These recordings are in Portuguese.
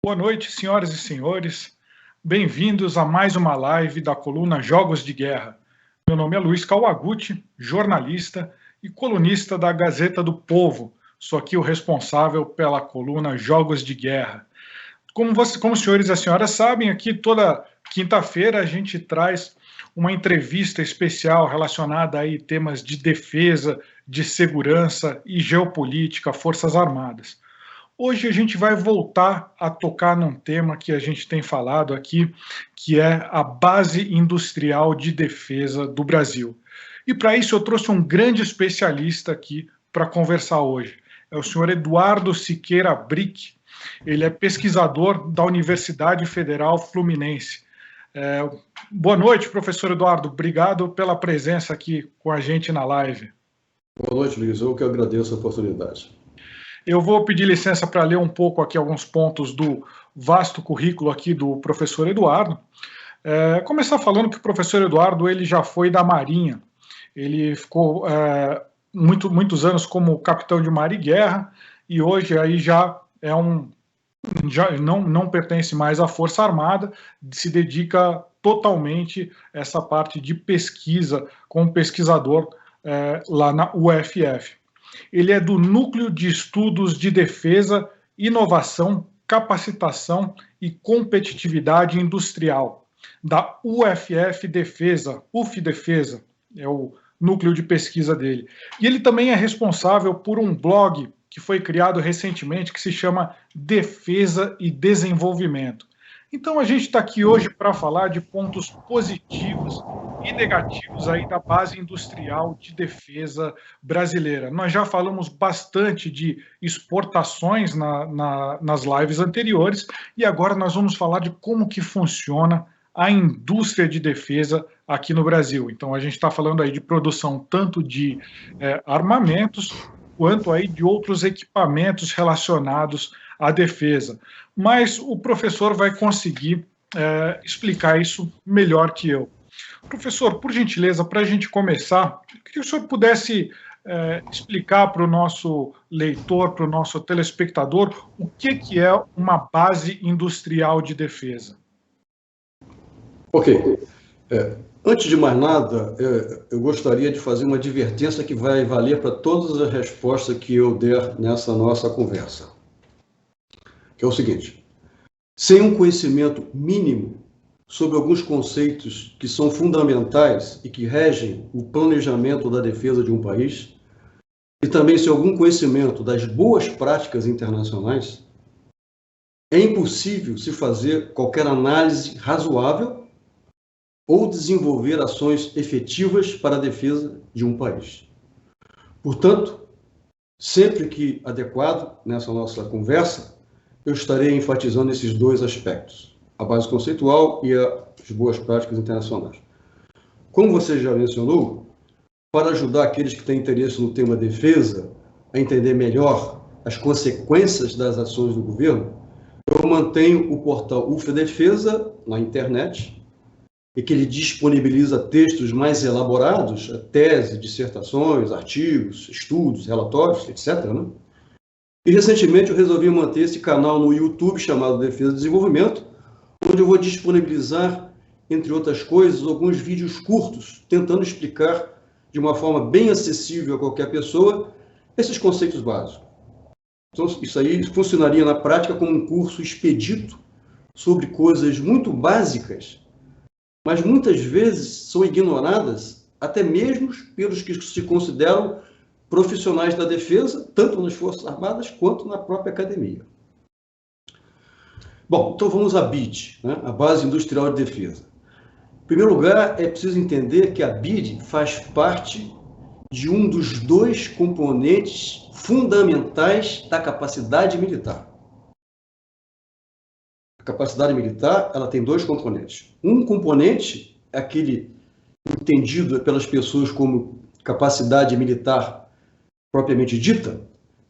Boa noite, senhoras e senhores. Bem-vindos a mais uma live da coluna Jogos de Guerra. Meu nome é Luiz Kawaguchi, jornalista e colunista da Gazeta do Povo. Sou aqui o responsável pela coluna Jogos de Guerra. Como os senhores e as senhoras sabem, aqui toda quinta-feira a gente traz uma entrevista especial relacionada a temas de defesa, de segurança e geopolítica, Forças Armadas. Hoje a gente vai voltar a tocar num tema que a gente tem falado aqui, que é a base industrial de defesa do Brasil. E para isso eu trouxe um grande especialista aqui para conversar hoje. É o senhor Eduardo Siqueira Brick. Ele é pesquisador da Universidade Federal Fluminense. Boa noite, professor Eduardo. Obrigado pela presença aqui com a gente na live. Boa noite, Luiz. Eu que agradeço a oportunidade. Eu vou pedir licença para ler um pouco aqui alguns pontos do vasto currículo aqui do professor Eduardo. Começar falando que o professor Eduardo ele já foi da Marinha. Ele ficou muitos anos como capitão de mar e guerra e hoje aí já não pertence mais à Força Armada, se dedica totalmente a essa parte de pesquisa como pesquisador lá na UFF. Ele é do Núcleo de Estudos de Defesa, Inovação, Capacitação e Competitividade Industrial, da UFF Defesa, UF Defesa, é o núcleo de pesquisa dele. E ele também é responsável por um blog que foi criado recentemente, que se chama Defesa e Desenvolvimento. Então a gente está aqui hoje para falar de pontos positivos e negativos aí da base industrial de defesa brasileira. Nós já falamos bastante de exportações nas lives anteriores e agora nós vamos falar de como que funciona a indústria de defesa aqui no Brasil. Então a gente está falando aí de produção tanto de armamentos quanto aí de outros equipamentos relacionados à defesa. Mas o professor vai conseguir explicar isso melhor que eu. Professor, por gentileza, para a gente começar, que o senhor pudesse explicar para o nosso leitor, para o nosso telespectador, o que é uma base industrial de defesa? Ok. Antes de mais nada, eu gostaria de fazer uma advertência que vai valer para todas as respostas que eu der nessa nossa conversa. Que é o seguinte: sem um conhecimento mínimo sobre alguns conceitos que são fundamentais e que regem o planejamento da defesa de um país, e também sem algum conhecimento das boas práticas internacionais, é impossível se fazer qualquer análise razoável ou desenvolver ações efetivas para a defesa de um país. Portanto, sempre que adequado nessa nossa conversa, eu estarei enfatizando esses dois aspectos: a base conceitual e as boas práticas internacionais. Como você já mencionou, para ajudar aqueles que têm interesse no tema defesa a entender melhor as consequências das ações do governo, eu mantenho o portal UF Defesa na internet, e que ele disponibiliza textos mais elaborados, tese, dissertações, artigos, estudos, relatórios, etc. Né? E recentemente eu resolvi manter esse canal no YouTube chamado Defesa e Desenvolvimento, onde eu vou disponibilizar, entre outras coisas, alguns vídeos curtos, tentando explicar de uma forma bem acessível a qualquer pessoa esses conceitos básicos. Então, isso aí funcionaria na prática como um curso expedito sobre coisas muito básicas, mas muitas vezes são ignoradas até mesmo pelos que se consideram profissionais da defesa, tanto nas Forças Armadas quanto na própria academia. Bom, então vamos à BID, né? A Base Industrial de Defesa. Em primeiro lugar, é preciso entender que a BID faz parte de um dos dois componentes fundamentais da capacidade militar. A capacidade militar, ela tem dois componentes. Um componente é aquele entendido pelas pessoas como capacidade militar propriamente dita,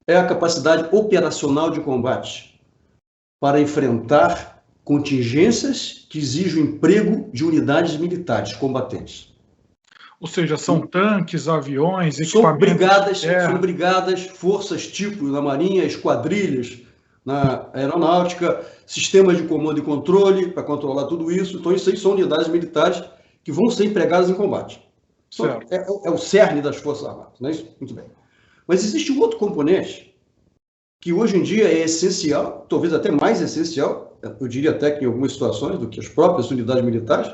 é a capacidade operacional de combate para enfrentar contingências que exigem o emprego de unidades militares combatentes. Ou seja, são tanques, aviões, são brigadas, forças tipo da Marinha, esquadrilhas, na aeronáutica, sistemas de comando e controle para controlar tudo isso. Então, isso aí são unidades militares que vão ser empregadas em combate. Então, é o cerne das Forças Armadas, não é isso? Muito bem. Mas existe um outro componente que hoje em dia é essencial, talvez até mais essencial, eu diria até que em algumas situações, do que as próprias unidades militares,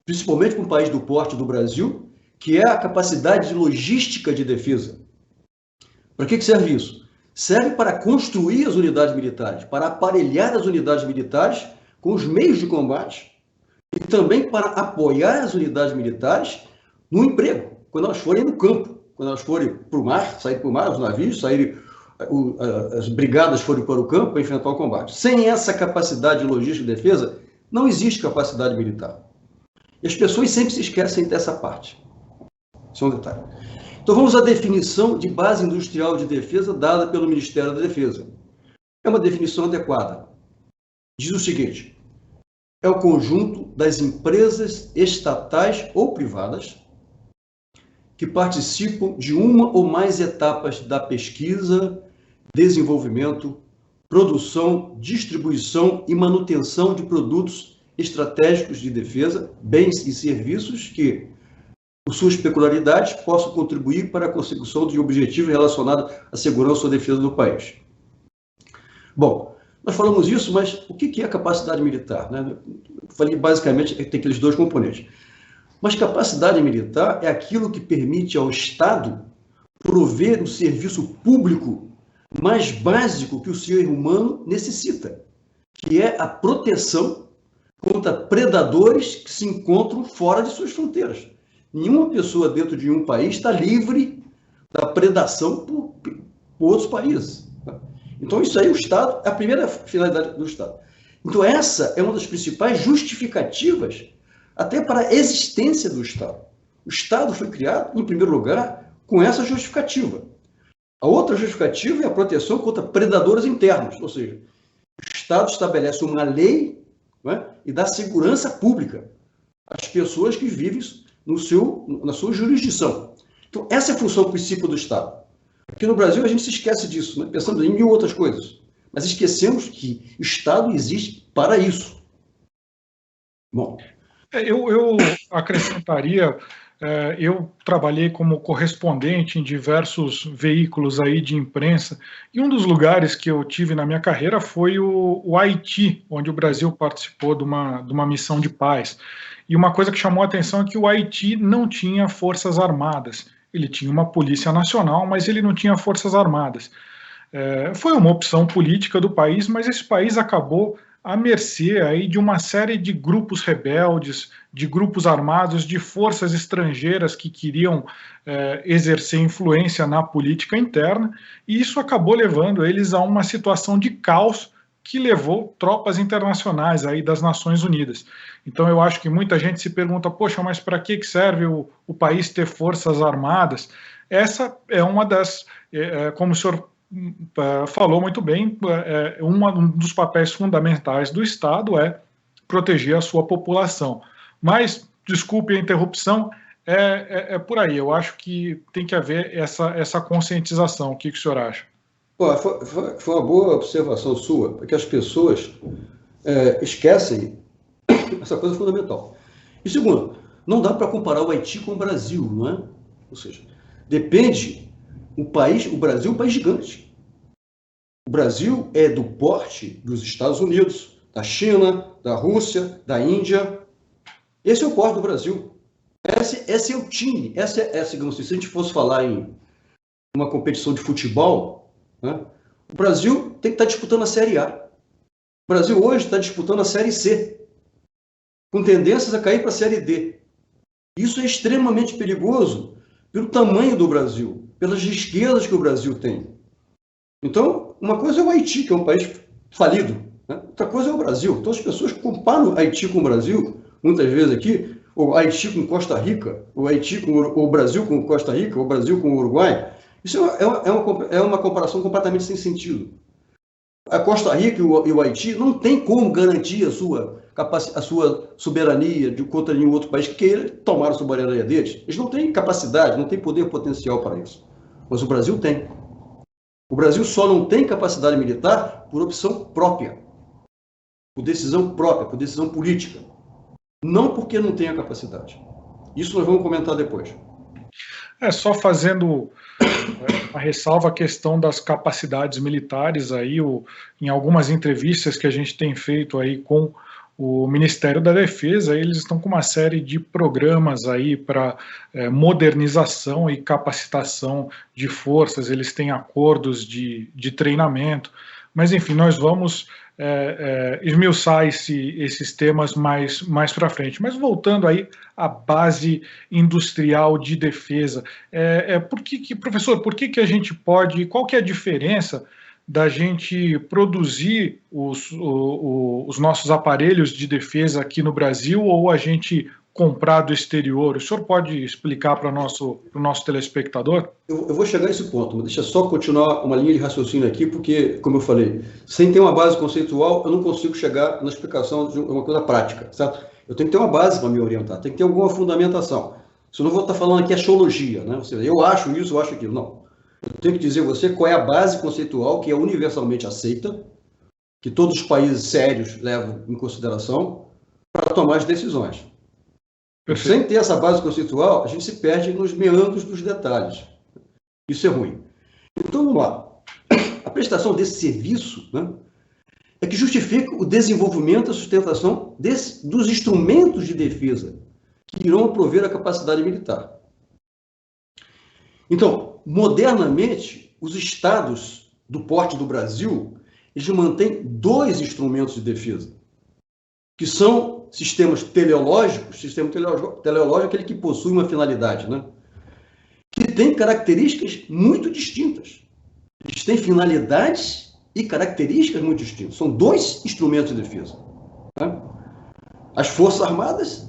principalmente para um país do porte do Brasil, que é a capacidade de logística de defesa. Para que serve isso? Serve para construir as unidades militares, para aparelhar as unidades militares com os meios de combate e também para apoiar as unidades militares no emprego, quando elas forem no campo, quando elas forem para o mar, saírem para o mar, os navios, as brigadas forem para o campo para enfrentar o combate. Sem essa capacidade de logística de defesa, não existe capacidade militar. E as pessoas sempre se esquecem dessa parte. Isso é um detalhe. Então vamos à definição de base industrial de defesa dada pelo Ministério da Defesa. É uma definição adequada. Diz o seguinte: é o conjunto das empresas estatais ou privadas que participam de uma ou mais etapas da pesquisa, desenvolvimento, produção, distribuição e manutenção de produtos estratégicos de defesa, bens e serviços que, por suas peculiaridades, possam contribuir para a consecução de objetivos relacionados à segurança ou defesa do país. Bom, nós falamos isso, mas o que é a capacidade militar, né? Eu falei basicamente que tem aqueles dois componentes. Mas capacidade militar é aquilo que permite ao Estado prover o serviço público mais básico que o ser humano necessita, que é a proteção contra predadores que se encontram fora de suas fronteiras. Nenhuma pessoa dentro de um país está livre da predação por outros países. Então, isso aí, o Estado, é a primeira finalidade do Estado. Então, essa é uma das principais justificativas até para a existência do Estado. O Estado foi criado, em primeiro lugar, com essa justificativa. A outra justificativa é a proteção contra predadores internos, ou seja, o Estado estabelece uma lei, não é, e dá segurança pública às pessoas que vivem na sua jurisdição. Então, essa é a função principal do Estado. Aqui no Brasil, a gente se esquece disso, né? Pensando em mil outras coisas. Mas esquecemos que o Estado existe para isso. Bom. Eu acrescentaria, eu trabalhei como correspondente em diversos veículos aí de imprensa, e um dos lugares que eu tive na minha carreira foi o Haiti, onde o Brasil participou de uma missão de paz. E uma coisa que chamou a atenção é que o Haiti não tinha forças armadas. Ele tinha uma polícia nacional, mas ele não tinha forças armadas. Foi uma opção política do país, mas esse país acabou à mercê aí de uma série de grupos rebeldes, de grupos armados, de forças estrangeiras que queriam exercer influência na política interna, e isso acabou levando eles a uma situação de caos que levou tropas internacionais aí das Nações Unidas. Então eu acho que muita gente se pergunta, poxa, mas para que serve o país ter forças armadas? Essa é uma das, como o senhor falou muito bem, um dos papéis fundamentais do Estado é proteger a sua população. Mas, desculpe a interrupção, é por aí. Eu acho que tem que haver essa conscientização. O que o senhor acha? Foi uma boa observação sua, porque as pessoas esquecem essa coisa fundamental. E segundo, não dá para comparar o Haiti com o Brasil, não é? Ou seja, depende, o Brasil é um país gigante. O Brasil é do porte dos Estados Unidos, da China, da Rússia, da Índia. Esse é o porte do Brasil. Esse é o time. Digamos assim, se a gente fosse falar em uma competição de futebol, né, o Brasil tem que estar disputando a Série A. O Brasil hoje está disputando a Série C, com tendências a cair para a Série D. Isso é extremamente perigoso pelo tamanho do Brasil, pelas riquezas que o Brasil tem. Então, uma coisa é o Haiti, que é um país falido, né? Outra coisa é o Brasil. Então, as pessoas comparam o Haiti com o Brasil, muitas vezes aqui, o Haiti com Costa Rica, o Brasil com Costa Rica, o Brasil com o Uruguai. Isso é uma comparação completamente sem sentido. A Costa Rica e o Haiti não tem como garantir a sua soberania contra nenhum outro país que queira tomar a soberania deles. Eles não têm capacidade, não têm poder potencial para isso. Mas o Brasil tem. O Brasil só não tem capacidade militar por opção própria, por decisão própria, por decisão política. Não porque não tenha capacidade. Isso nós vamos comentar depois. Só fazendo a ressalva a questão das capacidades militares aí, em algumas entrevistas que a gente tem feito aí com o Ministério da Defesa, eles estão com uma série de programas aí para modernização e capacitação de forças, eles têm acordos de treinamento, mas enfim, nós vamos esmiuçar esses temas mais para frente. Mas voltando aí à base industrial de defesa, professor, por que a gente pode, qual que é a diferença da gente produzir os nossos aparelhos de defesa aqui no Brasil ou a gente comprar do exterior? O senhor pode explicar para o nosso telespectador? Eu vou chegar nesse ponto, mas deixa só continuar uma linha de raciocínio aqui, porque, como eu falei, sem ter uma base conceitual, eu não consigo chegar na explicação de uma coisa prática, certo? Eu tenho que ter uma base para me orientar, tem que ter alguma fundamentação. Senão eu vou estar falando aqui axiologia, né? Ou seja, eu acho isso, eu acho aquilo. Não. Eu tenho que dizer a você qual é a base conceitual que é universalmente aceita, que todos os países sérios levam em consideração para tomar as decisões. Perfeito. Sem ter essa base conceitual, a gente se perde nos meandros dos detalhes. Isso é ruim. Então, vamos lá. A prestação desse serviço, né, é que justifica o desenvolvimento e a sustentação dos instrumentos de defesa que irão prover a capacidade militar. Então, modernamente, os estados do porte do Brasil, eles mantêm 2 instrumentos de defesa, que são sistemas teleológicos. Sistema teleológico é aquele que possui uma finalidade, né? Que tem características muito distintas. Eles têm finalidades e características muito distintas. São 2 instrumentos de defesa, né? As Forças Armadas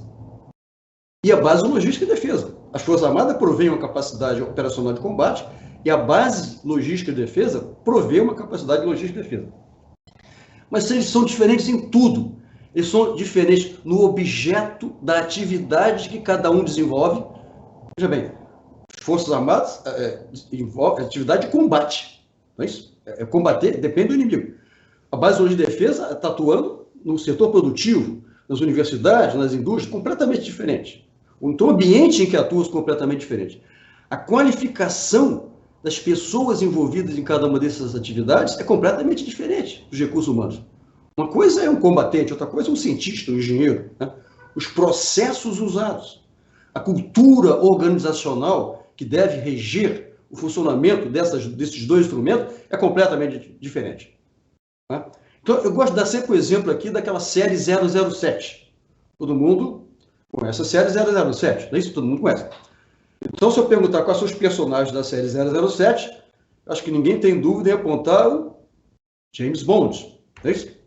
e a base logística de defesa. As Forças Armadas provêm uma capacidade operacional de combate e a base logística de defesa provê uma capacidade de logística de defesa. Mas eles são diferentes em tudo. Eles são diferentes no objeto da atividade que cada um desenvolve. Veja bem, as Forças Armadas envolvem atividade de combate. Não é isso? Combater depende do inimigo. A base logística de defesa está atuando no setor produtivo, nas universidades, nas indústrias, completamente diferente. Então, o ambiente em que atua é completamente diferente. A qualificação das pessoas envolvidas em cada uma dessas atividades é completamente diferente dos recursos humanos. Uma coisa é um combatente, outra coisa é um cientista, um engenheiro, né? Os processos usados, a cultura organizacional que deve reger o funcionamento desses 2 instrumentos é completamente diferente, né? Então, eu gosto de dar sempre o exemplo aqui daquela série 007. Todo mundo conhece a série 007, não é isso? Todo mundo conhece. Então, se eu perguntar quais são os personagens da série 007, acho que ninguém tem dúvida em apontar o James Bond, não é isso?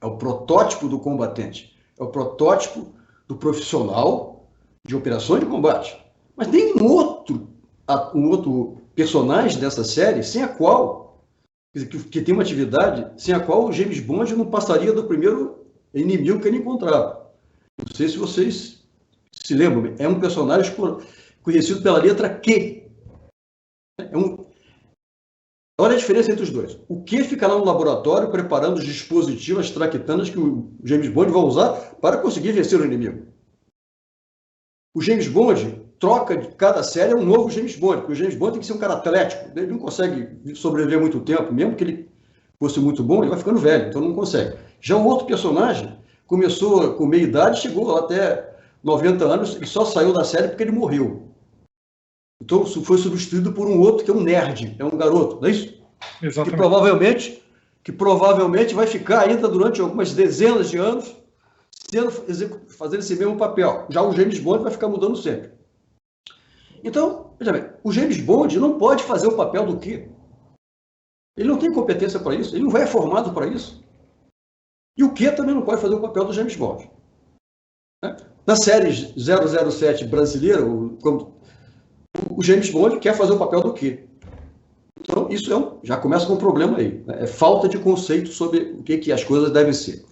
É o protótipo do combatente, é o protótipo do profissional de operações de combate. Mas tem um outro personagem dessa série, sem a qual, que tem uma atividade, sem a qual o James Bond não passaria do primeiro inimigo que ele encontrava. Não sei se vocês se lembram, é um personagem conhecido pela letra Q. Olha a diferença entre os 2. O Q fica lá no laboratório preparando os dispositivos, as traquitanas que o James Bond vai usar para conseguir vencer o inimigo. O James Bond troca de cada série um novo James Bond, porque o James Bond tem que ser um cara atlético, ele não consegue sobreviver muito tempo, mesmo que ele fosse muito bom, ele vai ficando velho, então não consegue. Já o outro personagem começou com meia idade, chegou até 90 anos, ele só saiu da série porque ele morreu. Então foi substituído por um outro que é um nerd, é um garoto, não é isso? Exatamente. Que provavelmente vai ficar ainda durante algumas dezenas de anos fazendo esse mesmo papel. Já o James Bond vai ficar mudando sempre. Então, veja bem, o James Bond não pode fazer o papel do quê? Ele não tem competência para isso, ele não é formado para isso. E o Q também não pode fazer o papel do James Bond. Na série 007 brasileira, o James Bond quer fazer o papel do Q. Então, isso já começa com um problema aí. É falta de conceito sobre o que as coisas devem ser.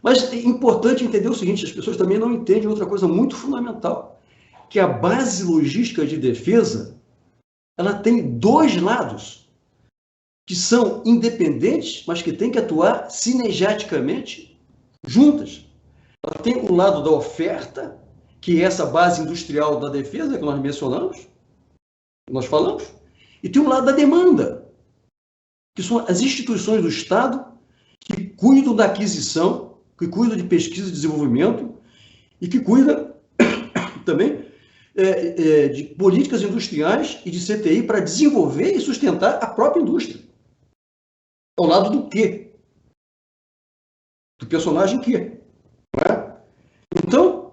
Mas é importante entender o seguinte, as pessoas também não entendem outra coisa muito fundamental, que a base logística de defesa, ela tem 2 lados. que são independentes, mas que têm que atuar sinergeticamente juntas. Ela tem o lado da oferta, que é essa base industrial da defesa que nós mencionamos, nós falamos, e tem o lado da demanda, que são as instituições do Estado que cuidam da aquisição, que cuidam de pesquisa e desenvolvimento e que cuidam também de políticas industriais e de CTI para desenvolver e sustentar a própria indústria. Ao lado do quê? Do personagem quê? Não é? Então,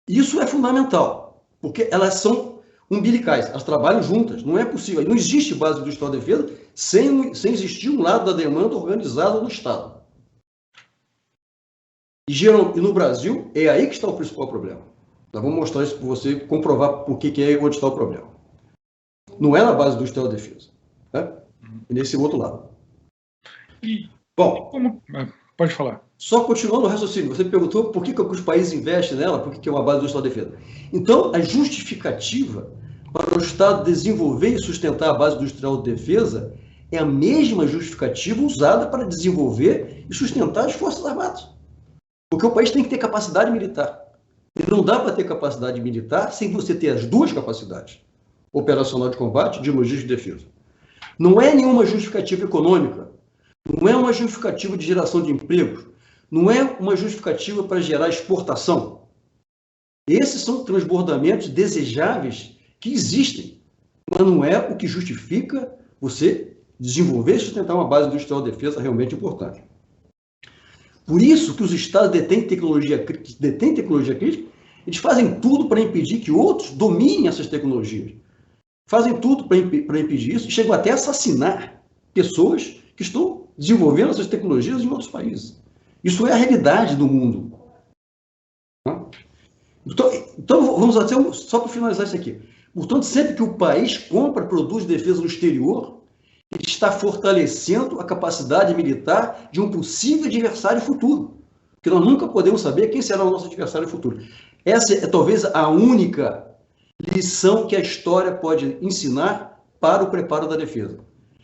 isso é fundamental, porque elas são umbilicais, elas trabalham juntas, não é possível. Não existe base industrial de defesa sem existir um lado da demanda organizada no Estado. E no Brasil, é aí que está o principal problema. Nós vamos mostrar isso para você, comprovar por que é e onde está o problema. Não é na base industrial de defesa, né? E nesse outro lado. Bom, pode falar. Só continuando o raciocínio, você perguntou por que os países investem nela, por que é uma base industrial de defesa. Então, a justificativa para o Estado desenvolver e sustentar a base industrial de defesa é a mesma justificativa usada para desenvolver e sustentar as Forças Armadas. Porque o país tem que ter capacidade militar. E não dá para ter capacidade militar sem você ter as duas capacidades, operacional de combate, de logística e defesa. Não é nenhuma justificativa econômica, não é uma justificativa de geração de empregos, não é uma justificativa para gerar exportação. Esses são transbordamentos desejáveis que existem, mas não é o que justifica você desenvolver e sustentar uma base industrial de defesa realmente importante. Por isso que os Estados detêm tecnologia crítica, eles fazem tudo para impedir que outros dominem essas tecnologias. Fazem tudo para impedir isso e chegam até a assassinar pessoas que estão desenvolvendo essas tecnologias em outros países. Isso é a realidade do mundo. Então vamos até só para finalizar isso aqui. Portanto, sempre que o país compra, produz defesa no exterior, ele está fortalecendo a capacidade militar de um possível adversário futuro. Porque nós nunca podemos saber quem será o nosso adversário futuro. Essa é talvez a única lição que a história pode ensinar para o preparo da defesa.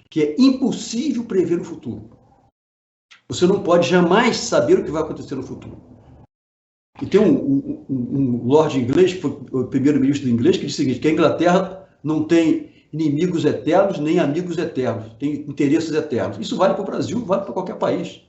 Que é impossível prever o futuro. Você não pode jamais saber o que vai acontecer no futuro. E tem um lord inglês, o primeiro-ministro inglês, que diz o seguinte, que a Inglaterra não tem inimigos eternos, nem amigos eternos, tem interesses eternos. Isso vale para o Brasil, vale para qualquer país.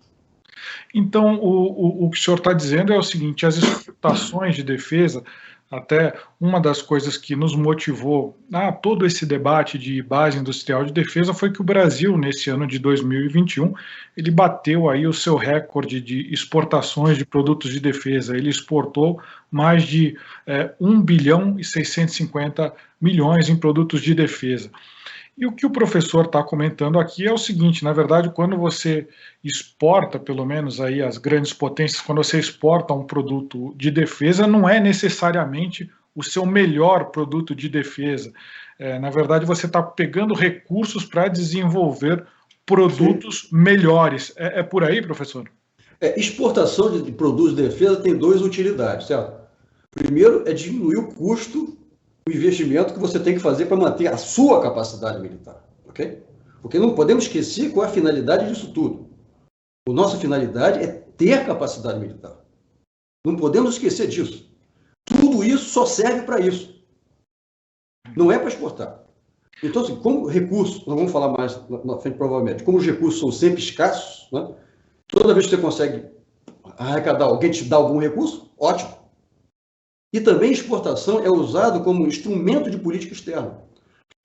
Então, o que o senhor está dizendo é o seguinte, as exportações de defesa, até uma das coisas que nos motivou a todo esse debate de base industrial de defesa foi que o Brasil, nesse ano de 2021, ele bateu aí o seu recorde de exportações de produtos de defesa. Ele exportou mais de 1 bilhão e 650 milhões em produtos de defesa. E o que o professor está comentando aqui é o seguinte, na verdade, quando você exporta, pelo menos aí as grandes potências, quando você exporta um produto de defesa, não é necessariamente o seu melhor produto de defesa. Na verdade, você está pegando recursos para desenvolver produtos melhores. É por aí, professor? Exportação de produtos de defesa tem duas utilidades, certo? Primeiro é diminuir o custo, o investimento que você tem que fazer para manter a sua capacidade militar, ok? Porque não podemos esquecer qual é a finalidade disso tudo. A nossa finalidade é ter capacidade militar. Não podemos esquecer disso. Tudo isso só serve para isso. Não é para exportar. Então, assim, como recursos, nós vamos falar mais na frente provavelmente, como os recursos são sempre escassos, né? Toda vez que você consegue arrecadar, alguém te dá algum recurso, ótimo. E também exportação é usado como instrumento de política externa.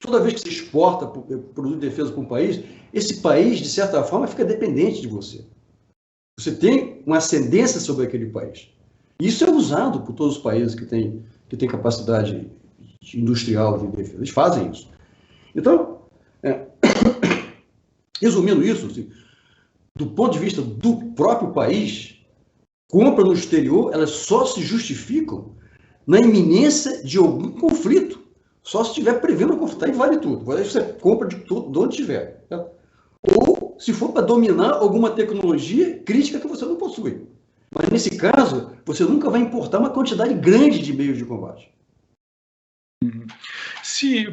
Toda vez que você exporta produto de defesa para um país, esse país, de certa forma, fica dependente de você. Você tem uma ascendência sobre aquele país. Isso é usado por todos os países que têm capacidade industrial de defesa. Eles fazem isso. Então, resumindo isso, assim, do ponto de vista do próprio país, compra no exterior, elas só se justificam na iminência de algum conflito. Só se estiver prevendo um conflito. Aí vale tudo. Aí você compra de onde estiver. Tá? Ou se for para dominar alguma tecnologia crítica que você não possui. Mas nesse caso, você nunca vai importar uma quantidade grande de meios de combate.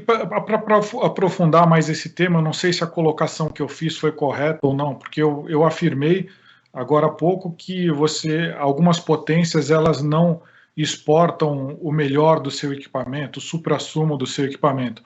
Para aprofundar mais esse tema, eu não sei se a colocação que eu fiz foi correta ou não, porque eu afirmei agora há pouco que algumas potências elas não exportam o melhor do seu equipamento, o suprassumo do seu equipamento.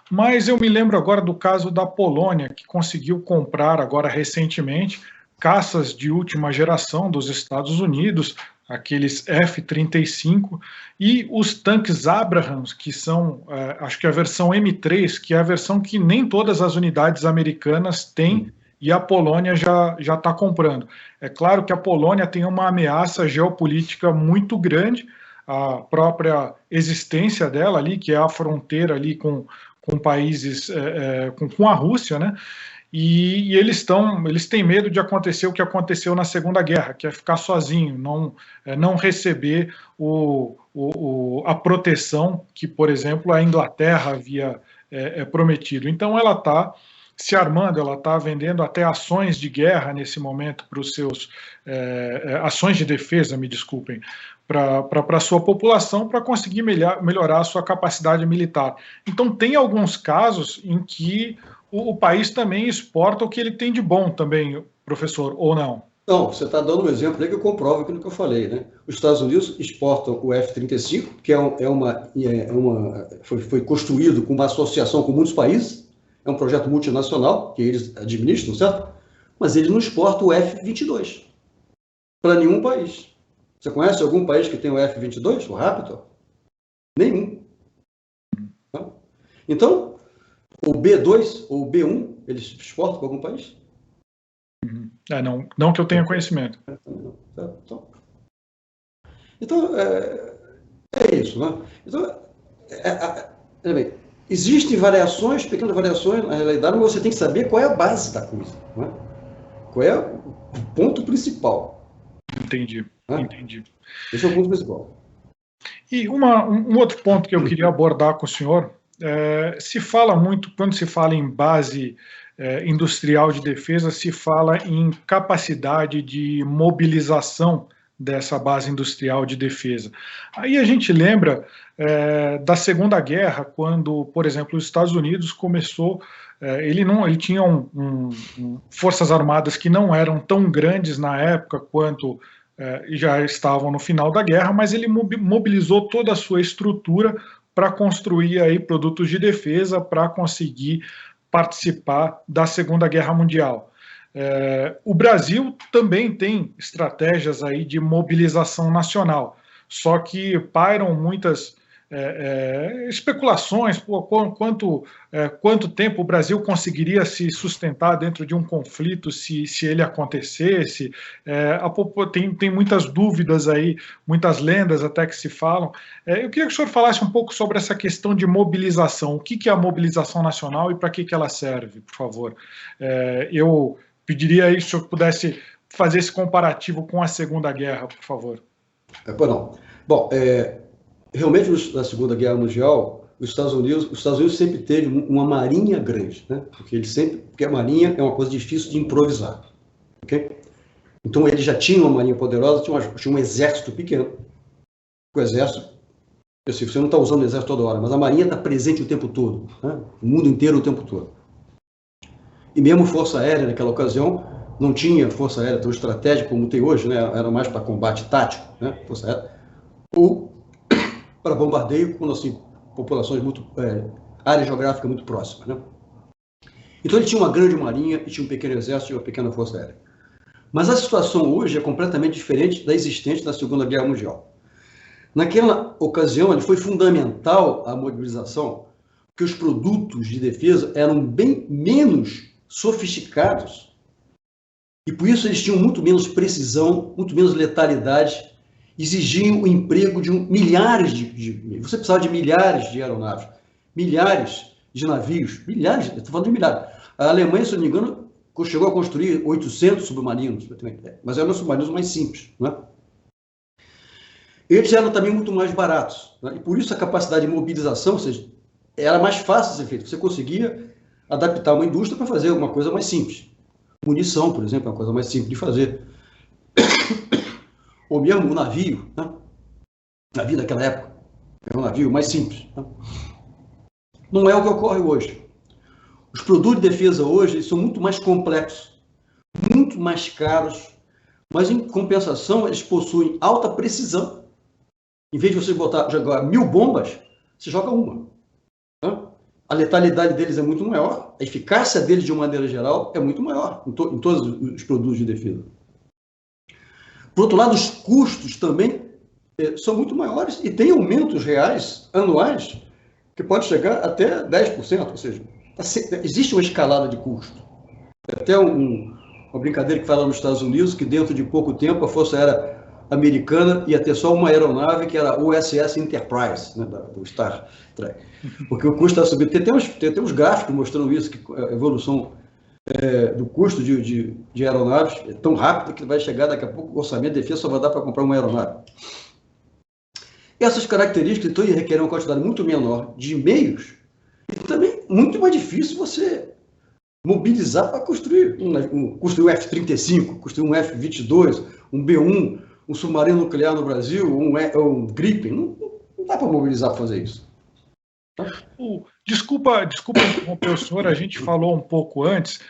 Mas eu me lembro agora do caso da Polônia, que conseguiu comprar agora recentemente caças de última geração dos Estados Unidos, aqueles F-35, e os tanques Abrams, que são, acho que a versão M3, que é a versão que nem todas as unidades americanas têm, e a Polônia já está comprando. É claro que a Polônia tem uma ameaça geopolítica muito grande, a própria existência dela ali, que é a fronteira ali com países, com a Rússia, né? E eles têm medo de acontecer o que aconteceu na Segunda Guerra, que é ficar sozinho, não receber a proteção que, por exemplo, a Inglaterra havia prometido. Então ela está se armando, ela está vendendo até ações de guerra nesse momento para os seus ações de defesa, me desculpem, para a sua população, para conseguir melhorar a sua capacidade militar. Então tem alguns casos em que o país também exporta o que ele tem de bom também, professor, ou não? Não, você está dando um exemplo aí que eu comprovo aquilo que eu falei, né? Os Estados Unidos exportam o F-35, que foi construído com uma associação com muitos países, é um projeto multinacional que eles administram, certo? Mas eles não exportam o F-22 para nenhum país. Você conhece algum país que tem o F-22, o Raptor? Nenhum. Então, o B2 ou o B1, eles exportam para algum país? Não que eu tenha conhecimento. Então, é isso, né? Então, existem variações, pequenas variações na realidade, mas você tem que saber qual é a base da coisa, né? Qual é o ponto principal. Entendi. Esse é o ponto principal. E um outro ponto que eu queria abordar com o senhor, se fala muito, quando se fala em base industrial de defesa, se fala em capacidade de mobilização dessa base industrial de defesa. Aí a gente lembra da Segunda Guerra, quando, por exemplo, os Estados Unidos começou, ele tinha forças armadas que não eram tão grandes na época quanto já estavam no final da guerra, mas ele mobilizou toda a sua estrutura para construir aí produtos de defesa para conseguir participar da Segunda Guerra Mundial. O Brasil também tem estratégias aí de mobilização nacional, só que pairam muitas especulações, quanto tempo o Brasil conseguiria se sustentar dentro de um conflito se ele acontecesse. Tem muitas dúvidas aí, muitas lendas até que se falam. Eu queria que o senhor falasse um pouco sobre essa questão de mobilização. O que é a mobilização nacional e para que ela serve, por favor? Eu pediria aí se o senhor pudesse fazer esse comparativo com a Segunda Guerra, por favor. Bom, realmente, na Segunda Guerra Mundial, os Estados Unidos sempre teve uma marinha grande, né? Porque a marinha é uma coisa difícil de improvisar, ok? Então, eles já tinham uma marinha poderosa, tinha um exército pequeno. O exército, você não está usando o exército toda hora, mas a marinha está presente o tempo todo, né? O mundo inteiro o tempo todo. E mesmo força aérea, naquela ocasião, não tinha força aérea tão estratégica como tem hoje, né? Era mais para combate tático, né? Força aérea. Ou para bombardeio, quando assim, populações área geográfica muito próxima, né? Então ele tinha uma grande marinha e tinha um pequeno exército e uma pequena força aérea. Mas a situação hoje é completamente diferente da existente na Segunda Guerra Mundial. Naquela ocasião, ele foi fundamental a mobilização, porque os produtos de defesa eram bem menos sofisticados e por isso eles tinham muito menos precisão, muito menos letalidade, exigiam o emprego de milhares você precisava de milhares de aeronaves, milhares de navios, milhares, estou falando de milhares. A Alemanha, se não me engano, chegou a construir 800 submarinos, mas eram submarinos mais simples, né? Eles eram também muito mais baratos, né? E por isso a capacidade de mobilização, ou seja, era mais fácil de ser feita. Você conseguia adaptar uma indústria para fazer uma coisa mais simples. Munição, por exemplo, é uma coisa mais simples de fazer. Ou mesmo o navio, né? O navio daquela época era um navio mais simples, né? Não é o que ocorre hoje. Os produtos de defesa hoje são muito mais complexos, muito mais caros, mas em compensação eles possuem alta precisão. Em vez de você jogar 1000 bombas, você joga uma. A letalidade deles é muito maior, a eficácia deles, de uma maneira geral, é muito maior em todos os produtos de defesa. Por outro lado, os custos também são muito maiores e tem aumentos reais, anuais, que pode chegar até 10%, ou seja, existe uma escalada de custo. Até uma brincadeira que fala nos Estados Unidos, que dentro de pouco tempo a Força Aérea Americana ia ter só uma aeronave, que era a USS Enterprise, né, do Star Trek. Porque o custo está subindo. Tem uns gráficos mostrando isso, que a evolução do custo de aeronaves é tão rápida que vai chegar daqui a pouco, o orçamento de defesa só vai dar para comprar uma aeronave. Essas características, então, requerem uma quantidade muito menor de meios e também muito mais difícil você mobilizar para construir construir um F-35, construir um F-22, um B-1, um submarino nuclear no Brasil, um Gripen. Não dá para mobilizar para fazer isso. Desculpa interromper o senhor, a gente falou um pouco antes,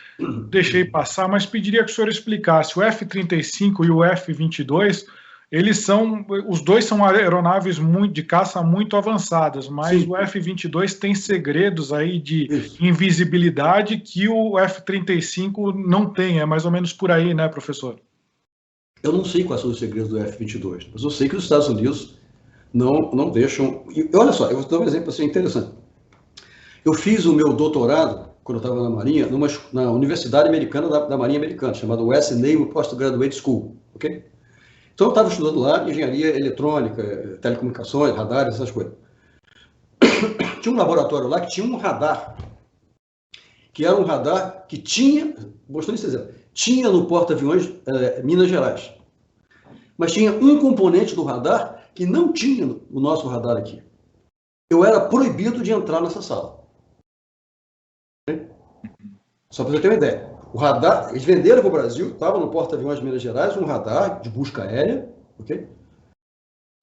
deixei passar, mas pediria que o senhor explicasse. O F-35 e o F-22, os dois são aeronaves de caça muito avançadas, mas sim, o F-22 tem segredos aí de invisibilidade que o F-35 não tem, é mais ou menos por aí, né, professor? Eu não sei quais são os segredos do F-22, mas eu sei que os Estados Unidos não deixam... E olha só, eu vou dar um exemplo assim interessante. Eu fiz o meu doutorado, quando eu estava na Marinha, na Universidade Americana da Marinha Americana, chamada US Naval Postgraduate School, ok? Então eu estava estudando lá engenharia eletrônica, telecomunicações, radares, essas coisas. Tinha um laboratório lá que tinha um radar, que era um radar que tinha, mostrando esse exemplo, tinha no porta-aviões Minas Gerais, mas tinha um componente do radar que não tinha no nosso radar aqui. Eu era proibido de entrar nessa sala. Só para você ter uma ideia. O radar, eles venderam para o Brasil, estava no porta-aviões de Minas Gerais, um radar de busca aérea, ok?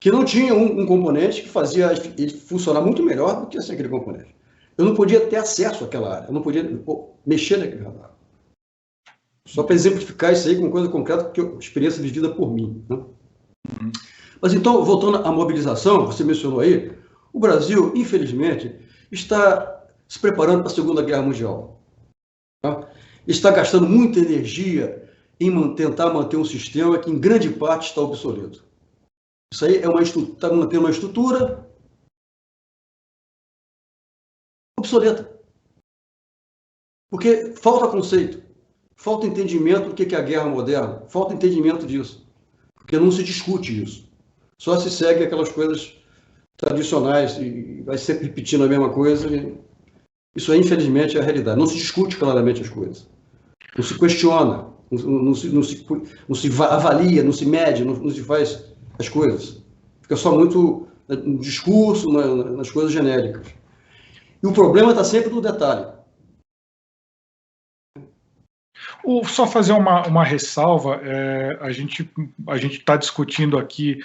Que não tinha um componente que fazia ele funcionar muito melhor do que aquele componente. Eu não podia ter acesso àquela área, eu não podia mexer naquele radar. Só para exemplificar isso aí com coisa concreta, porque é experiência vivida por mim. Né? Mas então, voltando à mobilização, você mencionou aí, o Brasil, infelizmente, está se preparando para a Segunda Guerra Mundial. Tá? Está gastando muita energia em tentar manter um sistema que, em grande parte, está obsoleto. Isso aí está mantendo uma estrutura obsoleta. Porque falta conceito, falta entendimento do que é a guerra moderna, falta entendimento disso. Porque não se discute isso. Só se segue aquelas coisas tradicionais e vai sempre repetindo a mesma coisa. Isso aí, infelizmente, é a realidade. Não se discute claramente as coisas. Não se questiona, não se avalia, não se mede, não se faz as coisas. Fica só muito no discurso, nas coisas genéricas. E o problema está sempre no detalhe. Só fazer uma ressalva, a gente está discutindo aqui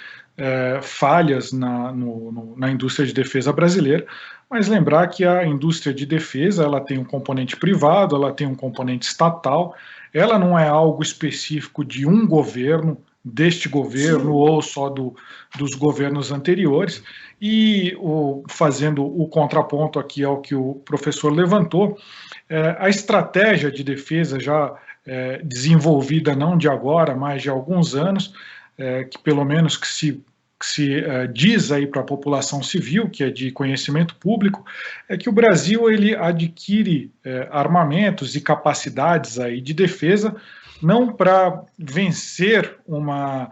falhas na indústria de defesa brasileira, mas lembrar que a indústria de defesa ela tem um componente privado, ela tem um componente estatal, ela não é algo específico de um governo, deste governo, sim, ou só dos governos anteriores, e fazendo o contraponto aqui ao que o professor levantou, a estratégia de defesa já desenvolvida não de agora, mas de alguns anos, que pelo menos que se diz aí para a população civil, que é de conhecimento público, é que o Brasil ele adquire armamentos e capacidades aí de defesa não para vencer uma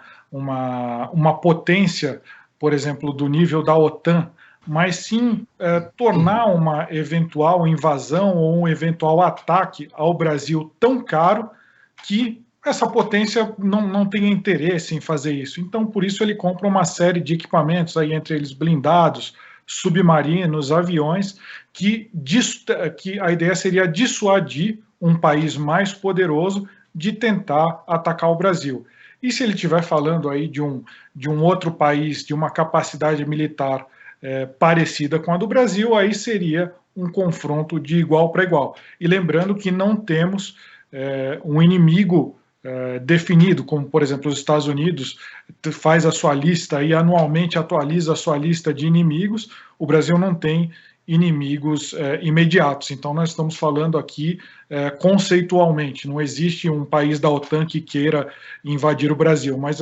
potência, por exemplo, do nível da OTAN, mas sim tornar uma eventual invasão ou um eventual ataque ao Brasil tão caro que essa potência não tem interesse em fazer isso. Então, por isso, ele compra uma série de equipamentos, aí, entre eles blindados, submarinos, aviões, que a ideia seria dissuadir um país mais poderoso de tentar atacar o Brasil. E se ele estiver falando aí de um outro país, de uma capacidade militar parecida com a do Brasil, aí seria um confronto de igual para igual. E lembrando que não temos um inimigo definido, como, por exemplo, os Estados Unidos faz a sua lista e anualmente atualiza a sua lista de inimigos. O Brasil não tem inimigos imediatos. Então, nós estamos falando aqui conceitualmente. Não existe um país da OTAN que queira invadir o Brasil, mas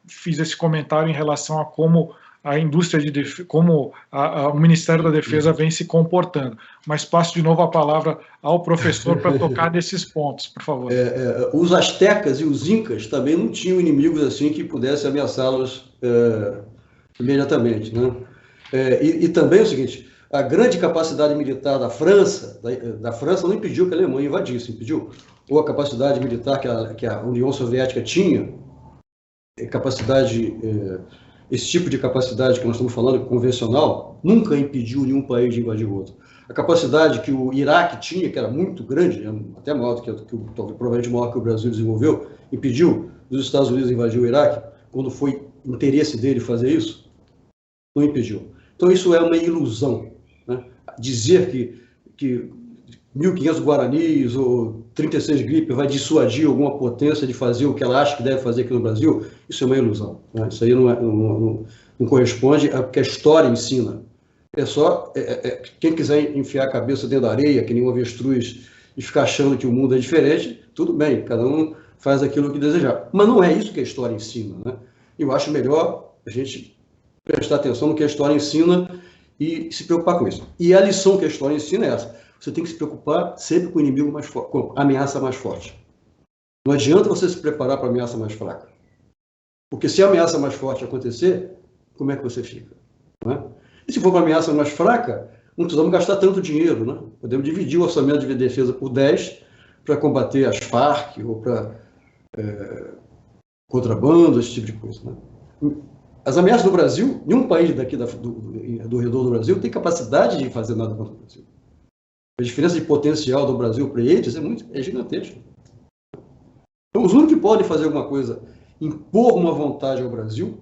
fiz esse comentário em relação a como a indústria de defesa, como o Ministério da Defesa vem se comportando. Mas passo de novo a palavra ao professor para tocar nesses pontos, por favor. Os astecas e os incas também não tinham inimigos assim que pudessem ameaçá-los imediatamente, né? E também é o seguinte, a grande capacidade militar da França não impediu que a Alemanha invadisse, impediu. Ou a capacidade militar que a União Soviética tinha, esse tipo de capacidade que nós estamos falando, convencional, nunca impediu nenhum país de invadir o outro. A capacidade que o Iraque tinha, que era muito grande, até maior do que provavelmente maior que o Brasil desenvolveu, impediu os Estados Unidos invadir o Iraque, quando foi interesse dele fazer isso, não impediu. Então isso é uma ilusão, né? Dizer que 1.500 guaranis ou 36 gripes vai dissuadir alguma potência de fazer o que ela acha que deve fazer aqui no Brasil, isso é uma ilusão, né? Isso aí não corresponde ao que a história ensina. Quem quiser enfiar a cabeça dentro da areia, que nem um avestruz, e ficar achando que o mundo é diferente, tudo bem, cada um faz aquilo que desejar. Mas não é isso que a história ensina, né? Eu acho melhor a gente prestar atenção no que a história ensina e se preocupar com isso. E a lição que a história ensina é essa: você tem que se preocupar sempre com o inimigo mais forte, com a ameaça mais forte. Não adianta você se preparar para a ameaça mais fraca. Porque se a ameaça mais forte acontecer, como é que você fica? Não é? E se for uma ameaça mais fraca, não precisamos gastar tanto dinheiro, né? Podemos dividir o orçamento de defesa por 10 para combater as Farc ou para contrabando, esse tipo de coisa, né? As ameaças do Brasil, nenhum país daqui do redor do Brasil tem capacidade de fazer nada contra o Brasil. A diferença de potencial do Brasil para eles é gigantesca. Então, os únicos que podem fazer alguma coisa, impor uma vontade ao Brasil,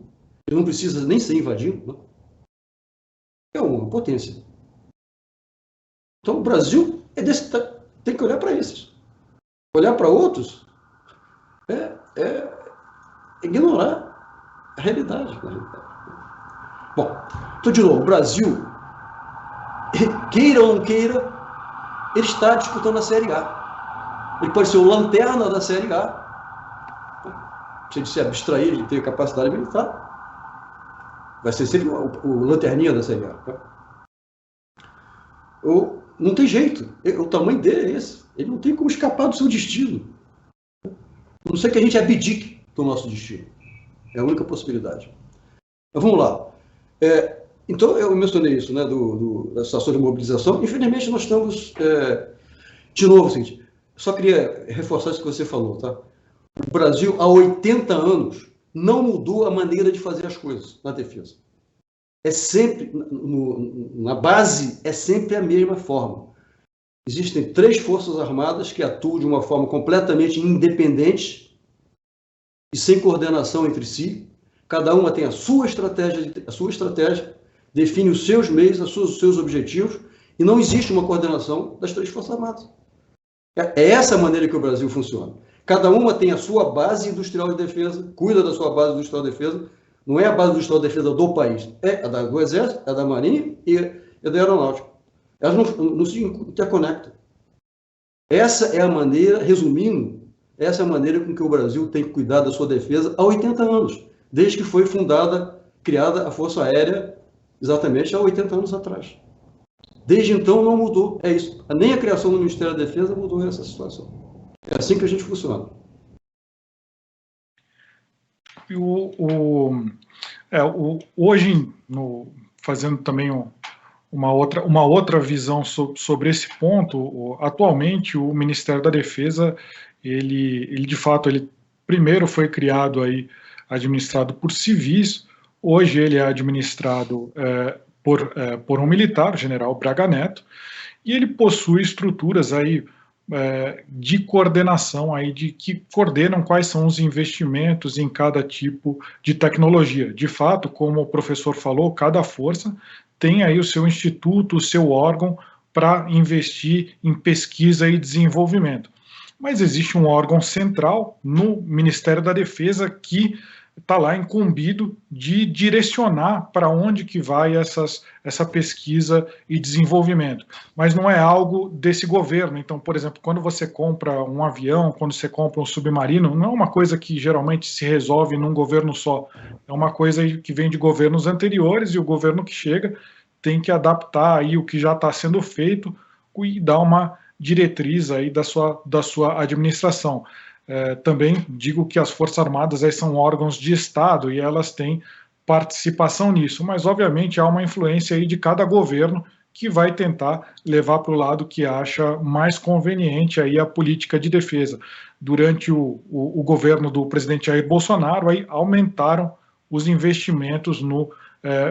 ele não precisa nem ser invadido, né? É uma potência. Então, o Brasil tem que olhar para esses. Olhar para outros é ignorar a realidade. Bom, então, de novo, o Brasil, queira ou não queira, ele está disputando a Série A. Ele pode ser o lanterna da Série A. Se ele se abstrair de ter capacidade militar, vai ser sempre o lanterninha da Série A. Ou, não tem jeito. O tamanho dele é esse. Ele não tem como escapar do seu destino. A não ser que a gente abdique do nosso destino. É a única possibilidade. Mas vamos lá. Então, eu mencionei isso, né, da situação de mobilização. Infelizmente, nós estamos... de novo, seguinte, só queria reforçar isso que você falou, tá? O Brasil, há 80 anos, não mudou a maneira de fazer as coisas na defesa. É sempre, na base, é sempre a mesma forma. Existem 3 forças armadas que atuam de uma forma completamente independente e sem coordenação entre si. Cada uma tem a sua estratégia, define os seus meios, os seus objetivos, e não existe uma coordenação das 3 forças armadas. É essa a maneira que o Brasil funciona. Cada uma tem a sua base industrial de defesa, cuida da sua base industrial de defesa. Não é a base industrial de defesa do país, é a do Exército, é a da Marinha e a da Aeronáutica. Elas não se interconectam. Essa é a maneira, resumindo, essa é a maneira com que o Brasil tem que cuidar da sua defesa há 80 anos, desde que foi criada a Força Aérea, exatamente há 80 anos atrás. Desde então não mudou, é isso. Nem a criação do Ministério da Defesa mudou essa situação. É assim que a gente funciona. Hoje, fazendo também uma outra visão sobre esse ponto, atualmente o Ministério da Defesa, ele de fato, ele primeiro foi criado aí, administrado por civis, hoje ele é administrado por um militar, o general Braga Neto, e ele possui estruturas aí de coordenação aí que coordenam quais são os investimentos em cada tipo de tecnologia. De fato, como o professor falou, cada força tem aí o seu instituto, o seu órgão para investir em pesquisa e desenvolvimento. Mas existe um órgão central no Ministério da Defesa que está lá incumbido de direcionar para onde que vai essa pesquisa e desenvolvimento. Mas não é algo desse governo. Então, por exemplo, quando você compra um avião, quando você compra um submarino, não é uma coisa que geralmente se resolve num governo só. É uma coisa que vem de governos anteriores e o governo que chega tem que adaptar aí o que já está sendo feito e dar uma diretriz aí da sua administração. Também digo que as Forças Armadas aí são órgãos de Estado e elas têm participação nisso, mas obviamente há uma influência aí de cada governo que vai tentar levar para o lado que acha mais conveniente aí a política de defesa. Durante o governo do presidente Jair Bolsonaro, aí aumentaram os investimentos no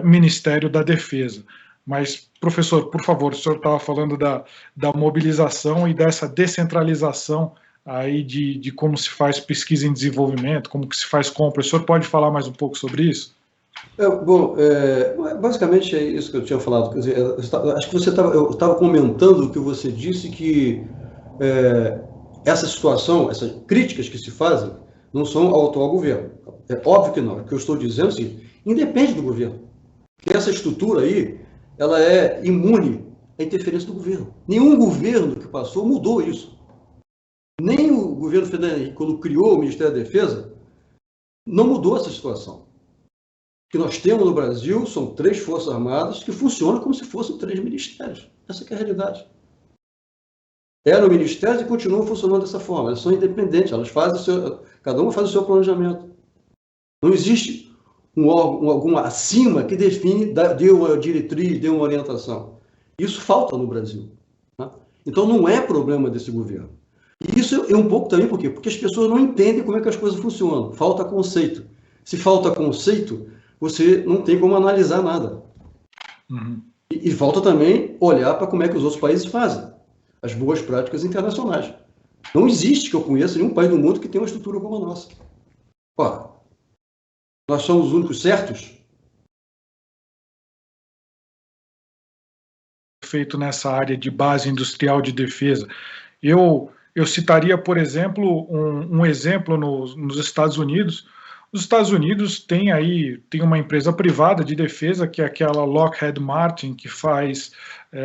Ministério da Defesa. Mas, professor, por favor, o senhor estava falando da mobilização e dessa descentralização aí de como se faz pesquisa em desenvolvimento, como que se faz compra. O senhor pode falar mais um pouco sobre isso? Basicamente é isso que eu tinha falado. Quer dizer, acho que eu estava comentando o que você disse, que essa situação, essas críticas que se fazem, não são ao atual governo. É óbvio que não. O que eu estou dizendo é assim, independe do governo. Porque essa estrutura aí, ela é imune à interferência do governo. Nenhum governo que passou mudou isso. Nem o governo Fernando Henrique, quando criou o Ministério da Defesa, não mudou essa situação. O que nós temos no Brasil são 3 Forças Armadas que funcionam como se fossem 3 ministérios. Essa que é a realidade. Eram ministérios e continuam funcionando dessa forma. Elas são independentes, elas fazem cada uma faz o seu planejamento. Não existe um órgão algum acima que define, dê uma diretriz, dê uma orientação. Isso falta no Brasil. Tá? Então não é problema desse governo. E isso é um pouco também por quê? Porque as pessoas não entendem como é que as coisas funcionam. Falta conceito. Se falta conceito, você não tem como analisar nada. Uhum. E falta também olhar para como é que os outros países fazem. As boas práticas internacionais. Não existe, que eu conheça, nenhum país do mundo que tenha uma estrutura como a nossa. Ora, nós somos os únicos certos? Feito nessa área de base industrial de defesa. Eu citaria, por exemplo, um exemplo nos Estados Unidos. Os Estados Unidos tem uma empresa privada de defesa, que é aquela Lockheed Martin, que faz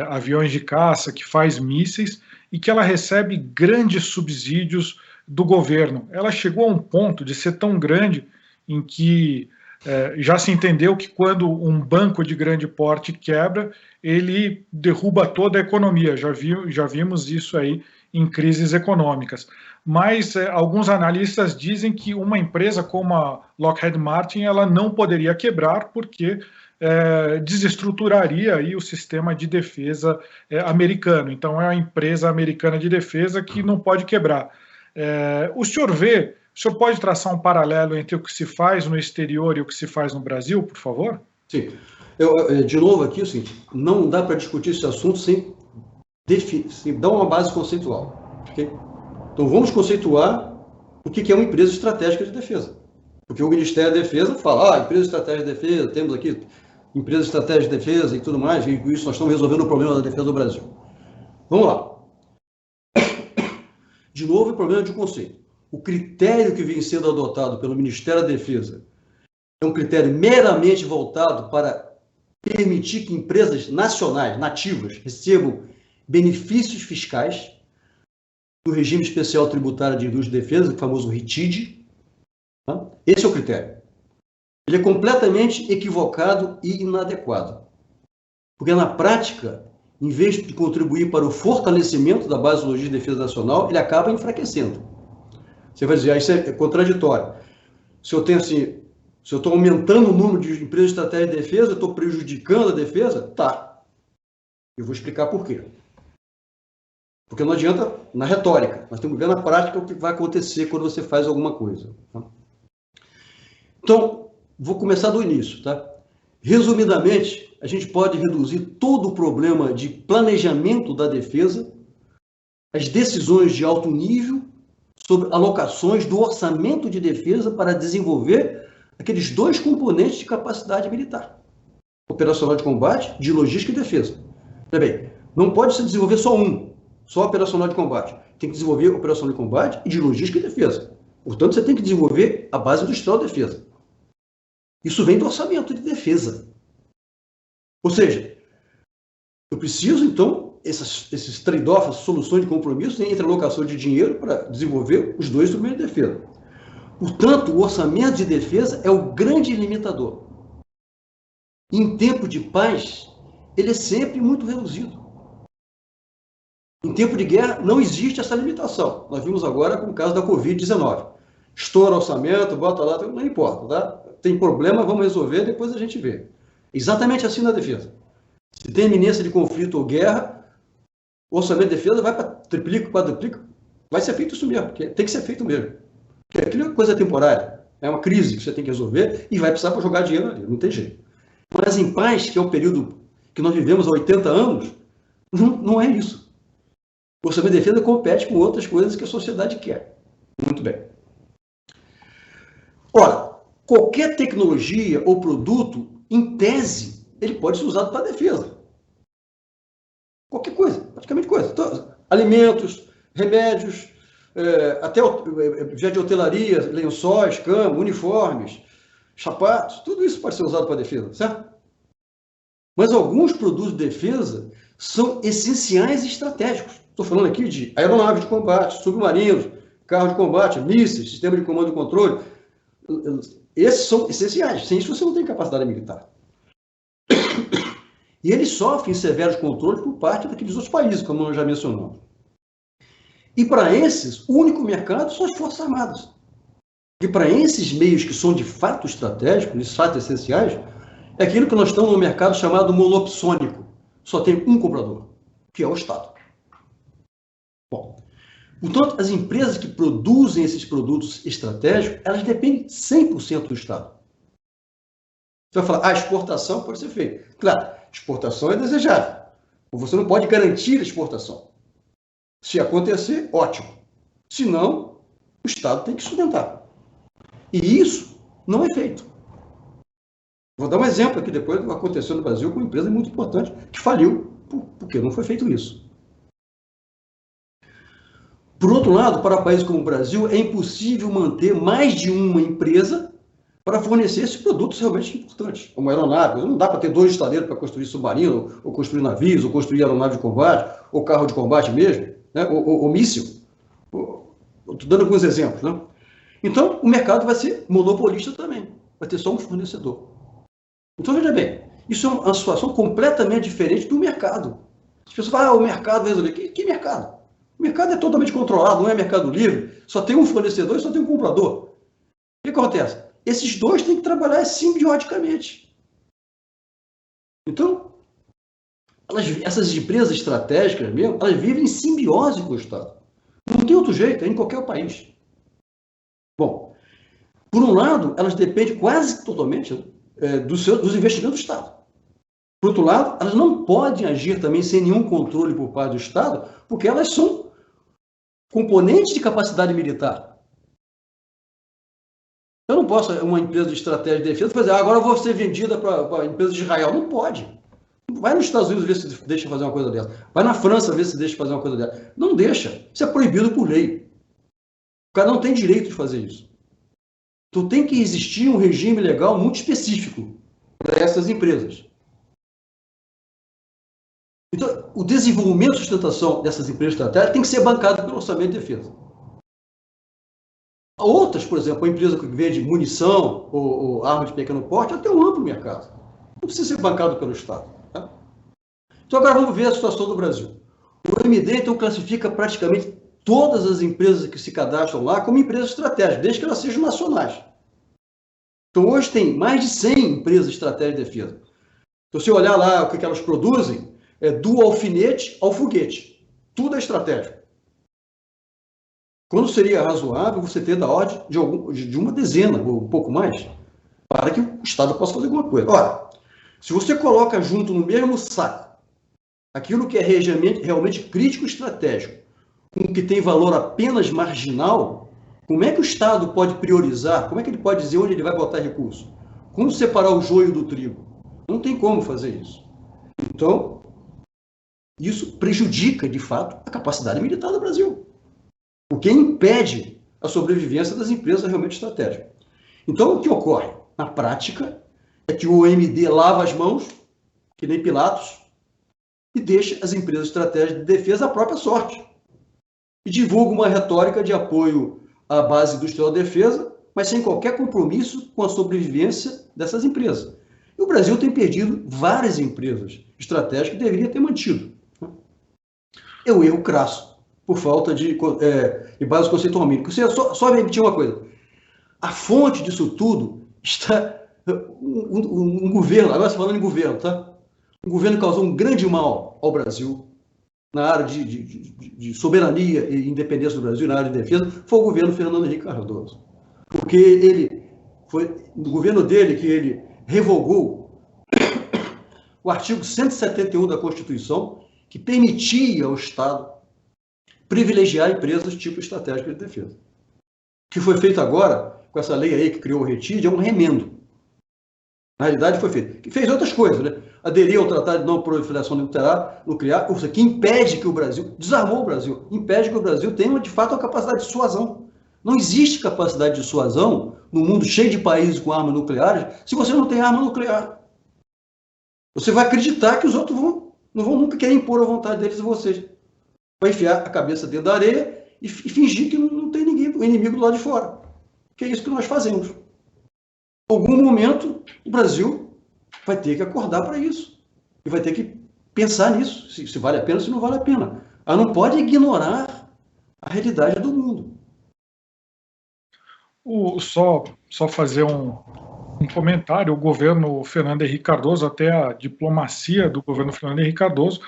aviões de caça, que faz mísseis, e que ela recebe grandes subsídios do governo. Ela chegou a um ponto de ser tão grande em que já se entendeu que quando um banco de grande porte quebra, ele derruba toda a economia. Já vimos isso aí em crises econômicas. Mas alguns analistas dizem que uma empresa como a Lockheed Martin ela não poderia quebrar porque desestruturaria aí o sistema de defesa americano. Então é uma empresa americana de defesa que não pode quebrar. O senhor pode traçar um paralelo entre o que se faz no exterior e o que se faz no Brasil, por favor? Sim. De novo aqui, assim, não dá para discutir esse assunto sem dar uma base conceitual. Okay? Então vamos conceituar o que é uma empresa estratégica de defesa. Porque o Ministério da Defesa fala, empresa estratégica de defesa, temos aqui empresa estratégica de defesa e tudo mais, e com isso nós estamos resolvendo o problema da defesa do Brasil. Vamos lá. De novo, o problema de conceito. O critério que vem sendo adotado pelo Ministério da Defesa é um critério meramente voltado para permitir que empresas nacionais, nativas, recebam benefícios fiscais do regime especial tributário de indústria e defesa, o famoso RITID. Tá? Esse é o critério. Ele é completamente equivocado e inadequado. Porque na prática, em vez de contribuir para o fortalecimento da base de logística de defesa nacional, ele acaba enfraquecendo. Você vai dizer, isso é contraditório. Se eu estou aumentando o número de empresas de estratégia de defesa, eu estou prejudicando a defesa? Tá. Eu vou explicar por quê. Porque não adianta na retórica, nós temos que ver na prática o que vai acontecer quando você faz alguma coisa. Tá? Então, vou começar do início. Tá? Resumidamente, a gente pode reduzir todo o problema de planejamento da defesa, as decisões de alto nível, sobre alocações do orçamento de defesa para desenvolver aqueles 2 componentes de capacidade militar. Operacional de combate, de logística e defesa. Bem, Não pode se desenvolver só um, só operacional de combate. Tem que desenvolver operacional de combate e de logística e defesa. Portanto, você tem que desenvolver a base industrial de defesa. Isso vem do orçamento de defesa. Ou seja, eu preciso, então, esses trade-offs, soluções de compromisso entre alocação de dinheiro para desenvolver os dois instrumentos de defesa. Portanto, o orçamento de defesa é o grande limitador. Em tempo de paz, ele é sempre muito reduzido. Em tempo de guerra, não existe essa limitação. Nós vimos agora com o caso da Covid-19. Estoura o orçamento, bota lá, não importa, tá? Tem problema, vamos resolver, depois a gente vê. Exatamente assim na defesa. Se tem iminência de conflito ou guerra, o orçamento de defesa vai para triplica, quadruplica, vai ser feito isso mesmo, porque tem que ser feito mesmo. Porque aquilo é coisa temporária, é uma crise que você tem que resolver e vai precisar para jogar dinheiro ali, não tem jeito. Mas em paz, que é o período que nós vivemos há 80 anos, não é isso. O orçamento de defesa compete com outras coisas que a sociedade quer. Muito bem. Ora, qualquer tecnologia ou produto, em tese, ele pode ser usado para defesa. Qualquer coisa, praticamente coisa. Então, alimentos, remédios, até objeto de hotelaria, lençóis, cama, uniformes, sapatos, tudo isso pode ser usado para defesa, certo? Mas alguns produtos de defesa são essenciais e estratégicos. Estou falando aqui de aeronaves de combate, submarinos, carro de combate, mísseis, sistema de comando e controle. Esses são essenciais. Sem isso, você não tem capacidade militar. E eles sofrem severos controles por parte daqueles outros países, como nós já mencionamos. E para esses, o único mercado são as Forças Armadas. E para esses meios que são de fato estratégicos, de fato essenciais, é aquilo que nós estamos no mercado chamado monopsônico. Só tem um comprador, que é o Estado. Bom, portanto, as empresas que produzem esses produtos estratégicos, elas dependem 100% do Estado. Você vai falar, a exportação pode ser feita. Claro, exportação é desejável. Você não pode garantir a exportação. Se acontecer, ótimo. Se não, o Estado tem que sustentar. E isso não é feito. Vou dar um exemplo aqui depois do que aconteceu no Brasil com uma empresa muito importante que faliu porque não foi feito isso. Por outro lado, para países como o Brasil, é impossível manter mais de uma empresa para fornecer esses produtos realmente importantes, como aeronave. Não dá para ter 2 estaleiros para construir submarino, ou construir navios, ou construir aeronave de combate, ou carro de combate mesmo, né? ou míssil. Estou dando alguns exemplos. Né? Então, o mercado vai ser monopolista também. Vai ter só um fornecedor. Então, veja bem, isso é uma situação completamente diferente do mercado. As pessoas falam, o mercado vai resolver. Que mercado? O mercado é totalmente controlado, não é mercado livre. Só tem um fornecedor e só tem um comprador. O que acontece? Esses dois têm que trabalhar simbioticamente. Então, essas empresas estratégicas mesmo, elas vivem em simbiose com o Estado. Não tem outro jeito, é em qualquer país. Bom, por um lado, elas dependem quase totalmente dos investimentos do Estado. Por outro lado, elas não podem agir também sem nenhum controle por parte do Estado, porque elas são componentes de capacidade militar. Eu não posso, uma empresa de estratégia de defesa, fazer, agora eu vou ser vendida para a empresa de Israel. Não pode. Vai nos Estados Unidos ver se deixa fazer uma coisa dessa. Vai na França ver se deixa fazer uma coisa dessa. Não deixa. Isso é proibido por lei. O cara não tem direito de fazer isso. Então tem que existir um regime legal muito específico para essas empresas. Então, o desenvolvimento e sustentação dessas empresas estratégicas tem que ser bancado pelo orçamento de defesa. Outras, por exemplo, a empresa que vende munição ou arma de pequeno porte, ela tem um amplo mercado. Não precisa ser bancado pelo Estado. Tá? Então, agora vamos ver a situação do Brasil. O OMD, então, classifica praticamente todas as empresas que se cadastram lá como empresas estratégicas, desde que elas sejam nacionais. Então, hoje tem mais de 100 empresas estratégicas de defesa. Então, se olhar lá o que elas produzem, é do alfinete ao foguete. Tudo é estratégico. Quando seria razoável você ter da ordem de uma dezena, ou um pouco mais, para que o Estado possa fazer alguma coisa. Ora, se você coloca junto no mesmo saco aquilo que é realmente crítico estratégico, com o que tem valor apenas marginal, como é que o Estado pode priorizar? Como é que ele pode dizer onde ele vai botar recurso? Como separar o joio do trigo? Não tem como fazer isso. Então, Isso prejudica, de fato, a capacidade militar do Brasil, o que impede a sobrevivência das empresas realmente estratégicas. Então, o que ocorre na prática é que o OMD lava as mãos, que nem Pilatos, e deixa as empresas estratégicas de defesa à própria sorte. E divulga uma retórica de apoio à base industrial de defesa, mas sem qualquer compromisso com a sobrevivência dessas empresas. E o Brasil tem perdido várias empresas estratégicas que deveria ter mantido. É o erro crasso, por falta de base conceitual mínima. Só repetir uma coisa. A fonte disso tudo está um governo, agora falando em governo, tá? Um governo que causou um grande mal ao Brasil, na área de soberania e independência do Brasil, na área de defesa, foi o governo Fernando Henrique Cardoso. Porque ele foi no governo dele que ele revogou o artigo 171 da Constituição, que permitia ao Estado privilegiar empresas tipo estratégica de defesa. O que foi feito agora, com essa lei aí que criou o RETID, é um remendo. Na realidade, foi feito. Que fez outras coisas, né? Aderiu ao Tratado de Não Proliferação Nuclear, ou seja, que impede que o Brasil, desarmou o Brasil, impede que o Brasil tenha, de fato, uma capacidade de dissuasão. Não existe capacidade de dissuasão no mundo cheio de países com armas nucleares se você não tem arma nuclear. Você vai acreditar que os outros não vão nunca querer impor a vontade deles a vocês. Vai enfiar a cabeça dentro da areia e fingir que não tem ninguém, o inimigo do lado de fora. Que é isso que nós fazemos. Em algum momento, o Brasil vai ter que acordar para isso. E vai ter que pensar nisso, se vale a pena ou se não vale a pena. Ela não pode ignorar a realidade do mundo. Só fazer um comentário. O governo Fernando Henrique Cardoso, até a diplomacia do governo Fernando Henrique Cardoso,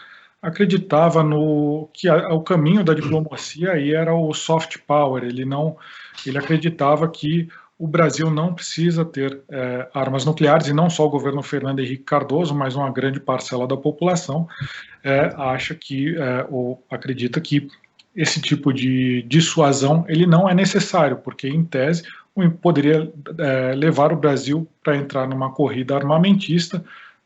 acreditava que o caminho da diplomacia aí era o soft power. Ele acreditava que o Brasil não precisa ter armas nucleares, e não só o governo Fernando Henrique Cardoso, mas uma grande parcela da população acredita que esse tipo de dissuasão ele não é necessário, porque, em tese, poderia levar o Brasil para entrar numa corrida armamentista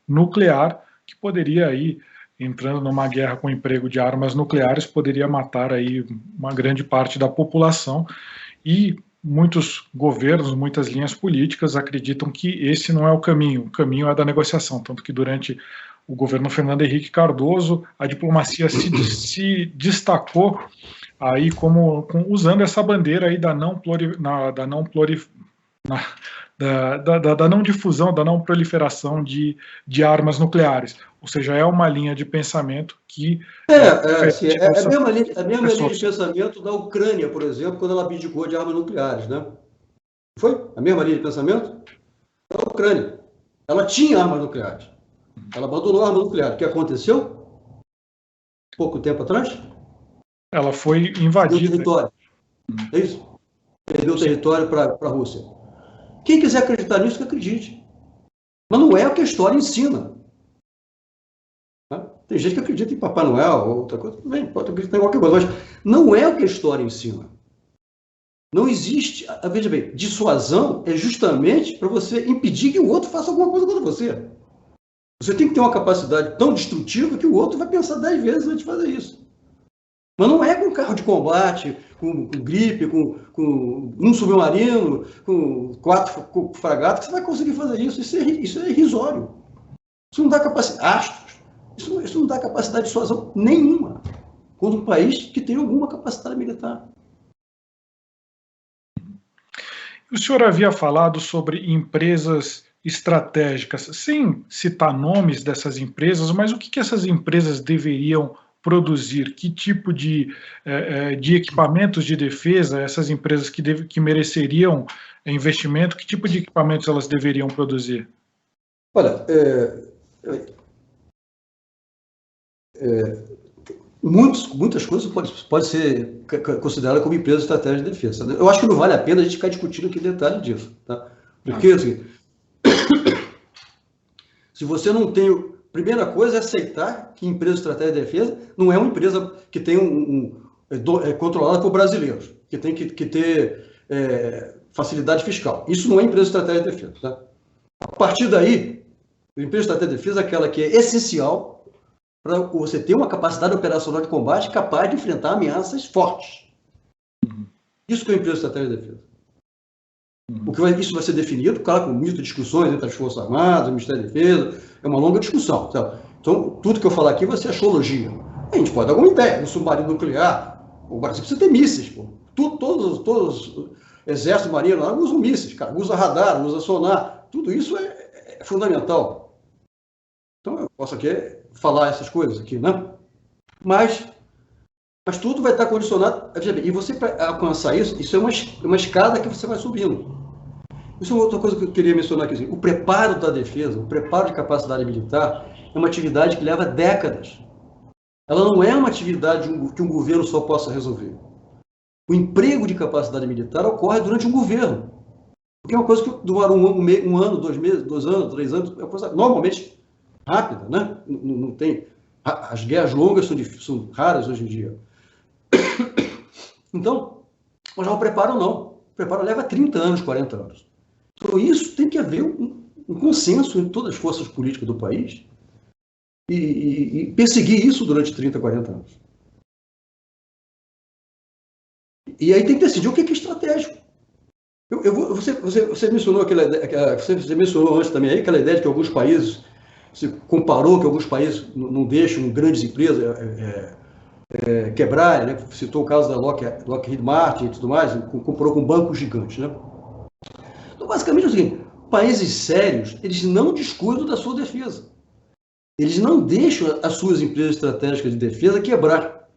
nuclear, que poderia aí, entrando numa guerra com emprego de armas nucleares, poderia matar aí uma grande parte da população. E muitos governos, muitas linhas políticas acreditam que esse não é o caminho é da negociação, tanto que durante o governo Fernando Henrique Cardoso, a diplomacia se destacou aí usando essa bandeira aí da não difusão, da não proliferação de armas nucleares. Ou seja, é uma linha de pensamento que... a mesma linha de pensamento da Ucrânia, por exemplo, quando ela abdicou de armas nucleares, né? Foi a mesma linha de pensamento da Ucrânia. Ela tinha armas nucleares. Ela abandonou a arma nuclear. O que aconteceu? Pouco tempo atrás? Ela foi invadida. Perdeu o território. É isso? Perdeu o território para a Rússia. Quem quiser acreditar nisso, que acredite. Mas não é o que a história ensina. Tem gente que acredita em Papai Noel ou outra coisa. Bem, pode acreditar em qualquer coisa, mas não é o que a história ensina. Não existe... Veja bem, dissuasão é justamente para você impedir que o outro faça alguma coisa contra você. Você tem que ter uma capacidade tão destrutiva que o outro vai pensar 10 vezes antes de fazer isso. Mas não é com carro de combate, com gripe, com um submarino, com 4 fragatas que você vai conseguir fazer isso. Isso é irrisório. Isso não dá capacidade. Isso não dá capacidade de dissuasão nenhuma contra um país que tem alguma capacidade militar. O senhor havia falado sobre empresas estratégicas, sem citar nomes dessas empresas, mas o que essas empresas deveriam produzir? Que tipo de equipamentos de defesa essas empresas que mereceriam investimento, que tipo de equipamentos elas deveriam produzir? Olha, muitas coisas pode ser considerada como empresa estratégica de defesa. Eu acho que não vale a pena a gente ficar discutindo aqui detalhe disso, tá? Porque, assim, se você não tem... Primeira coisa é aceitar que empresa estratégica de defesa não é uma empresa que tem controlada por brasileiros, que tem que ter facilidade fiscal. Isso não é empresa estratégica de defesa, tá? A partir daí, a empresa estratégica de defesa é aquela que é essencial para você ter uma capacidade operacional de combate capaz de enfrentar ameaças fortes. Isso que é uma empresa de estratégia de defesa. Isso vai ser definido, claro, com muitas discussões entre as Forças Armadas, o Ministério da Defesa, é uma longa discussão. Sabe? Então, tudo que eu falar aqui vai ser astrologia. A gente pode dar alguma ideia, um submarino nuclear, o Brasil precisa ter mísseis, pô. Todos os exércitos marinhos lá usam mísseis, cara, usa radar, usa sonar, tudo isso é fundamental. Então, eu posso aqui falar essas coisas aqui, né? Mas tudo vai estar condicionado. E você, para alcançar isso é uma escada que você vai subindo. Isso é uma outra coisa que eu queria mencionar aqui. O preparo da defesa, o preparo de capacidade militar, é uma atividade que leva décadas. Ela não é uma atividade que um governo só possa resolver. O emprego de capacidade militar ocorre durante um governo. Porque é uma coisa que demora um ano, 2 meses, 2 anos, 3 anos, é uma coisa normalmente rápida, né? Não tem. As guerras longas são raras hoje em dia. Então, mas já o preparo não. O preparo leva 30 anos, 40 anos. Então, isso tem que haver um consenso em todas as forças políticas do país e perseguir isso durante 30, 40 anos. E aí tem que decidir o que é estratégico. Você mencionou você mencionou antes também aí aquela ideia de que alguns países, você comparou que alguns países não deixam grandes empresas quebrar, né? Citou o caso da Lockheed Martin e tudo mais, comparou com bancos gigantes, né? Então, basicamente é o seguinte, países sérios, eles não descuidam da sua defesa. Eles não deixam as suas empresas estratégicas de defesa quebrar,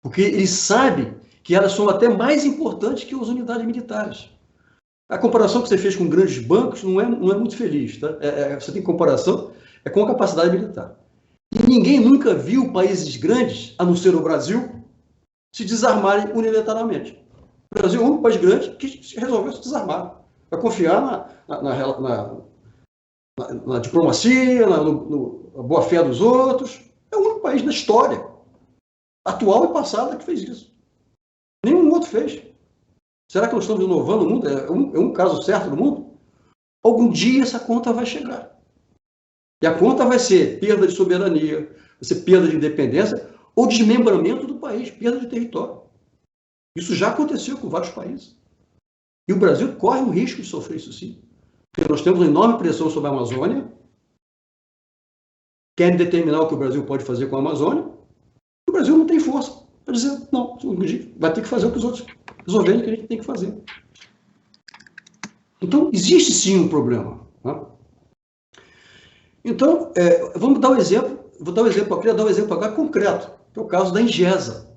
porque eles sabem que elas são até mais importantes que as unidades militares. A comparação que você fez com grandes bancos não é muito feliz, tá? Você tem comparação com a capacidade militar. E ninguém nunca viu países grandes, a não ser o Brasil, se desarmarem unilateralmente. O Brasil é o único país grande que resolveu se desarmar. Vai confiar na diplomacia, na boa-fé dos outros. É o único país na história, atual e passada, que fez isso. Nenhum outro fez. Será que nós estamos inovando o mundo? É um caso certo no mundo? Algum dia essa conta vai chegar. E a conta vai ser perda de soberania, vai ser perda de independência ou desmembramento do país, perda de território. Isso já aconteceu com vários países. E o Brasil corre o risco de sofrer isso sim. Porque nós temos uma enorme pressão sobre a Amazônia, querem determinar o que o Brasil pode fazer com a Amazônia, e o Brasil não tem força para dizer, não, vai ter que fazer o que os outros resolverem que a gente tem que fazer. Então, existe sim um problema. Né? Então, vamos dar um exemplo. Eu queria dar um exemplo agora concreto, que é o caso da Ingesa.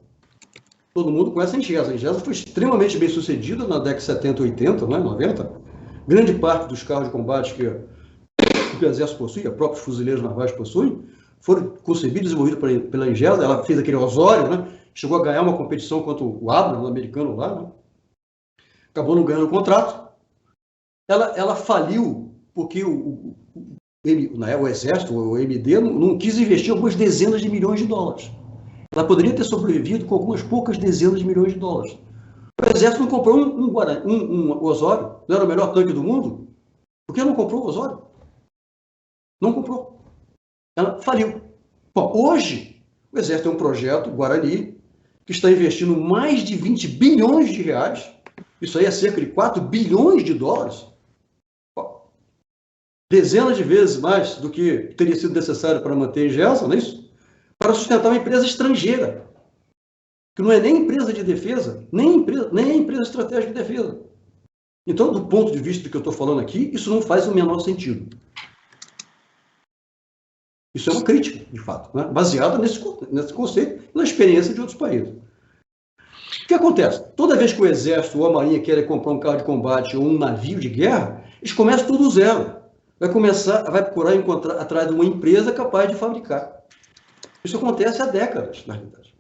Todo mundo conhece a Ingesa. A Ingesa foi extremamente bem sucedida na década de 70, 80, né, 90. Grande parte dos carros de combate que o Exército possui, os próprios fuzileiros navais possuem, foram concebidos e desenvolvidos pela Ingesa. Ela fez aquele Osório, né? Chegou a ganhar uma competição contra o Abrams, o americano lá, né? Acabou não ganhando o contrato. Ela faliu porque o Exército, o MD, não quis investir algumas dezenas de milhões de dólares. Ela poderia ter sobrevivido com algumas poucas dezenas de milhões de dólares. O Exército não comprou um Osório, não era o melhor tanque do mundo? Por que não comprou o Osório? Não comprou. Ela faliu. Bom, hoje, o Exército tem um projeto, Guarani, que está investindo mais de 20 bilhões de reais, isso aí é cerca de 4 bilhões de dólares, dezenas de vezes mais do que teria sido necessário para manter a Ingesa, não é isso? Para sustentar uma empresa estrangeira, que não é nem empresa de defesa, nem empresa estratégica de defesa. Então, do ponto de vista do que eu estou falando aqui, isso não faz o menor sentido. Isso é uma crítica, de fato, né? Baseada nesse conceito e na experiência de outros países. O que acontece? Toda vez que o Exército ou a Marinha querem comprar um carro de combate ou um navio de guerra, eles começam tudo do zero. Vai procurar encontrar atrás de uma empresa capaz de fabricar. Isso acontece há décadas, na realidade.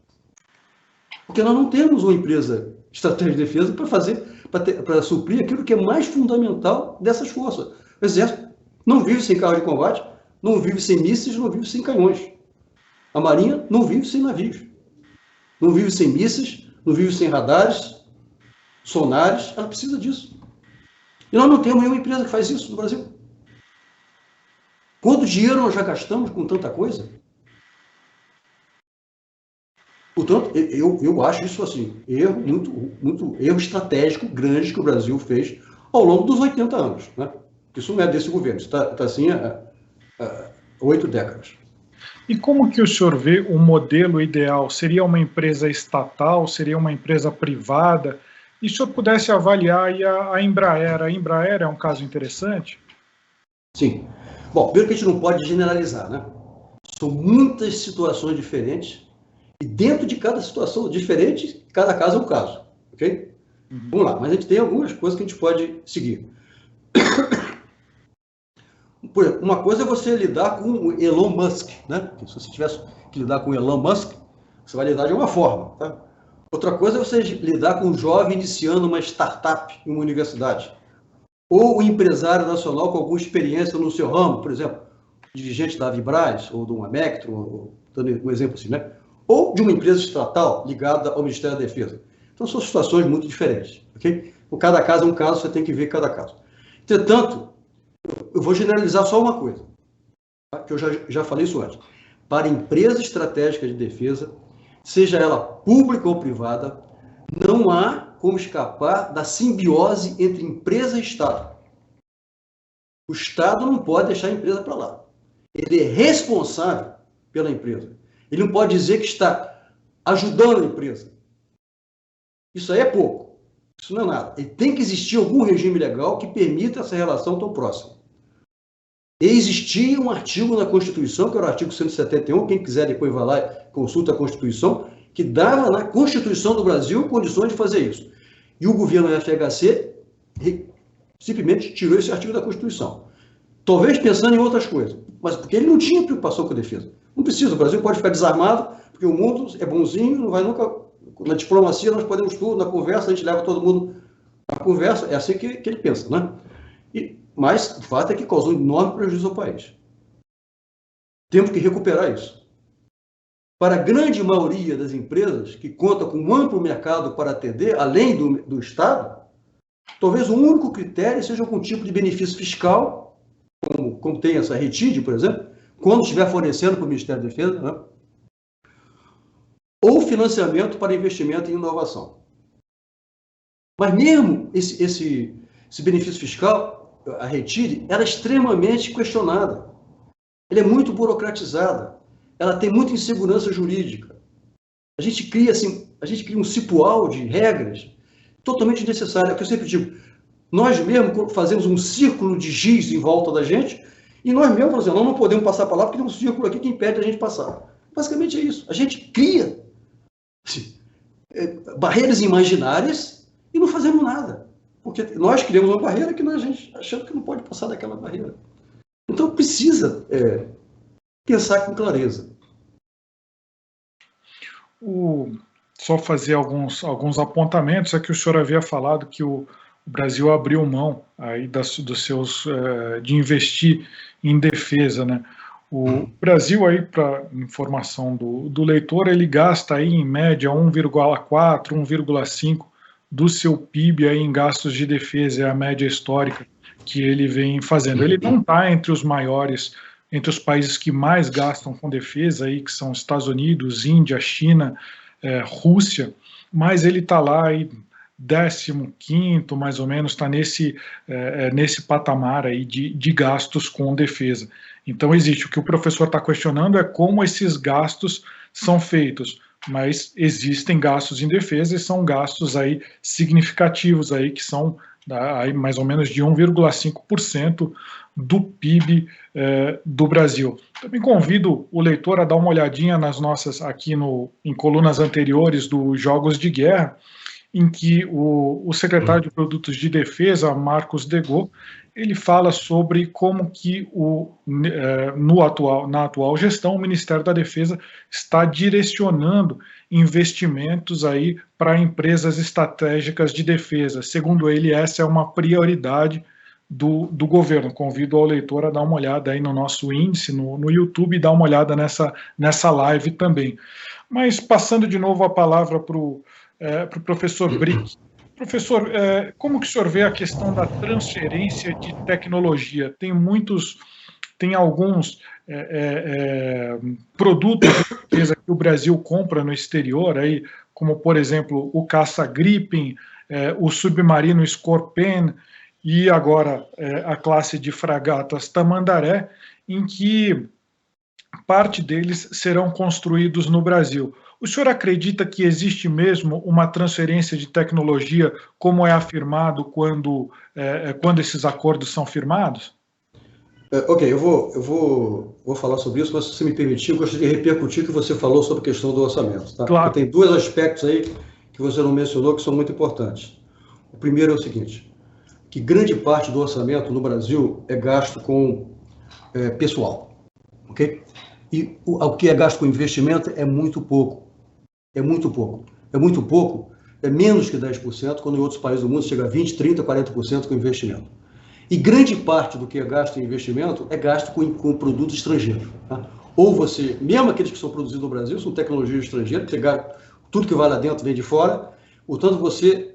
Porque nós não temos uma empresa estratégica de defesa para suprir aquilo que é mais fundamental dessas forças. O Exército não vive sem carro de combate, não vive sem mísseis, não vive sem canhões. A Marinha não vive sem navios. Não vive sem mísseis, não vive sem radares, sonares, ela precisa disso. E nós não temos nenhuma empresa que faz isso no Brasil. Quanto dinheiro nós já gastamos com tanta coisa? Portanto, eu acho isso assim, muito erro estratégico grande que o Brasil fez ao longo dos 80 anos. Né? Isso não é desse governo, isso está assim há 8 décadas. E como que o senhor vê o modelo ideal? Seria uma empresa estatal? Seria uma empresa privada? E se o senhor pudesse avaliar aí a Embraer é um caso interessante? Sim. Bom, primeiro que a gente não pode generalizar, né? São muitas situações diferentes e dentro de cada situação diferente, cada caso é um caso, ok? Vamos lá, mas a gente tem algumas coisas que a gente pode seguir. Por exemplo, uma coisa é você lidar com o Elon Musk, né? Se você tivesse que lidar com o Elon Musk, você vai lidar de uma forma, tá? Outra coisa é você lidar com um jovem iniciando uma startup em uma universidade. Ou um empresário nacional com alguma experiência no seu ramo, por exemplo, dirigente da Vibraz, ou de uma Mectro, dando um exemplo assim, né? Ou de uma empresa estatal ligada ao Ministério da Defesa. Então, são situações muito diferentes, ok? Por cada caso é um caso, você tem que ver cada caso. Entretanto, eu vou generalizar só uma coisa, tá? Que eu já falei isso antes. Para empresa estratégica de defesa, seja ela pública ou privada, não há como escapar da simbiose entre empresa e Estado. O Estado não pode deixar a empresa para lá. Ele é responsável pela empresa. Ele não pode dizer que está ajudando a empresa. Isso aí é pouco. Isso não é nada. Ele tem que existir algum regime legal que permita essa relação tão próxima. E existia um artigo na Constituição, que era o artigo 171, quem quiser depois vai lá e consulta a Constituição, que dava na Constituição do Brasil condições de fazer isso. E o governo FHC simplesmente tirou esse artigo da Constituição. Talvez pensando em outras coisas, mas porque ele não tinha preocupação com a defesa. Não precisa, o Brasil pode ficar desarmado, porque o mundo é bonzinho, não vai nunca... Na diplomacia nós podemos tudo, na conversa a gente leva todo mundo na conversa, é assim que ele pensa, né? Mas o fato é que causou enorme prejuízo ao país. Temos que recuperar isso. Para a grande maioria das empresas que conta com um amplo mercado para atender, além do Estado, talvez o único critério seja algum tipo de benefício fiscal, como tem essa RETID, por exemplo, quando estiver fornecendo para o Ministério da Defesa, né? Ou financiamento para investimento em inovação. Mas mesmo esse benefício fiscal, a RETID, ela é extremamente questionada. Ela é muito burocratizada. Ela tem muita insegurança jurídica. A gente cria um cipoal de regras totalmente desnecessárias. É o que eu sempre digo. Nós mesmos fazemos um círculo de giz em volta da gente e nós mesmos falamos assim, nós não podemos passar para lá porque tem um círculo aqui que impede a gente passar. Basicamente é isso. A gente cria barreiras imaginárias e não fazemos nada. Porque nós criamos uma barreira que a gente achando que não pode passar daquela barreira. Então precisa pensar com clareza. Só fazer alguns apontamentos. É que o senhor havia falado que o Brasil abriu mão aí dos seus de investir em defesa, né? O Brasil, aí, para informação do leitor, ele gasta aí em média 1,4, 1,5 do seu PIB aí em gastos de defesa, é a média histórica que ele vem fazendo. Ele não está entre os maiores, entre os países que mais gastam com defesa, aí, que são Estados Unidos, Índia, China, Rússia, mas ele está lá aí 15º, mais ou menos, está nesse patamar aí de gastos com defesa. Então existe, o que o professor está questionando é como esses gastos são feitos, mas existem gastos em defesa e são gastos aí significativos aí, que são aí mais ou menos de 1,5% do PIB do Brasil. Também convido o leitor a dar uma olhadinha nas nossas, aqui em colunas anteriores dos Jogos de Guerra, em que o secretário de Produtos de Defesa, Marcos Degot, ele fala sobre como que na atual gestão o Ministério da Defesa está direcionando investimentos aí para empresas estratégicas de defesa. Segundo ele, essa é uma prioridade do governo. Convido ao leitor a dar uma olhada aí no nosso índice no YouTube e dar uma olhada nessa live também. Mas passando de novo a palavra para o professor Brick. Professor, como que o senhor vê a questão da transferência de tecnologia? Tem muitos tem alguns produtos de defesa que o Brasil compra no exterior, aí, como, por exemplo, o caça Gripen, o submarino Scorpion e agora a classe de fragatas Tamandaré, em que parte deles serão construídos no Brasil. O senhor acredita que existe mesmo uma transferência de tecnologia, como é afirmado quando esses acordos são firmados? Ok, eu vou falar sobre isso, mas se você me permitir, eu gostaria de repercutir o que você falou sobre a questão do orçamento. Tá? Claro. Porque tem dois aspectos aí que você não mencionou que são muito importantes. O primeiro é o seguinte, que grande parte do orçamento no Brasil é gasto com pessoal, ok? E o que é gasto com investimento é muito pouco. É muito pouco. É muito pouco, é menos que 10%, quando em outros países do mundo chega a 20%, 30%, 40% com investimento. E grande parte do que é gasto em investimento é gasto com produtos estrangeiros. Tá? Ou você, mesmo aqueles que são produzidos no Brasil, são tecnologias estrangeiras, tudo que vai lá dentro vem de fora, portanto você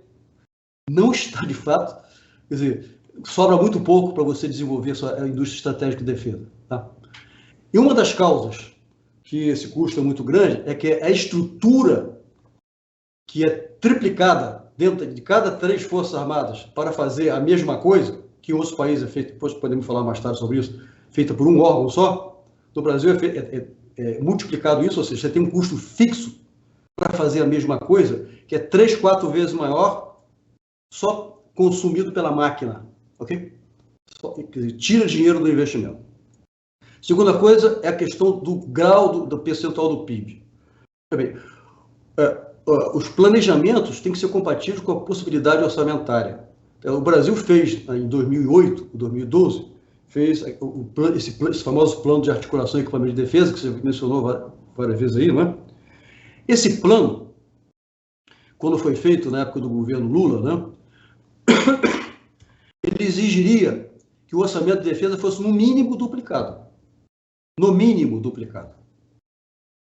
não está de fato, quer dizer, sobra muito pouco para você desenvolver a sua indústria estratégica de defesa. Tá? E uma das causas que esse custo é muito grande é que a estrutura que é triplicada dentro de cada 3 forças armadas para fazer a mesma coisa, que em outros países é feita, depois podemos falar mais tarde sobre isso, feita por um órgão só, no Brasil é multiplicado isso, ou seja, você tem um custo fixo para fazer a mesma coisa, que é 3, 4 vezes maior, só consumido pela máquina, ok? Quer dizer, tira dinheiro do investimento. Segunda coisa é a questão do grau do percentual do PIB. Também, os planejamentos têm que ser compatíveis com a possibilidade orçamentária. O Brasil fez, em 2008, 2012, fez esse famoso plano de articulação e equipamento de defesa, que você mencionou várias vezes aí, não é? Esse plano, quando foi feito na época do governo Lula, né, ele exigiria que o orçamento de defesa fosse no mínimo duplicado. No mínimo duplicado.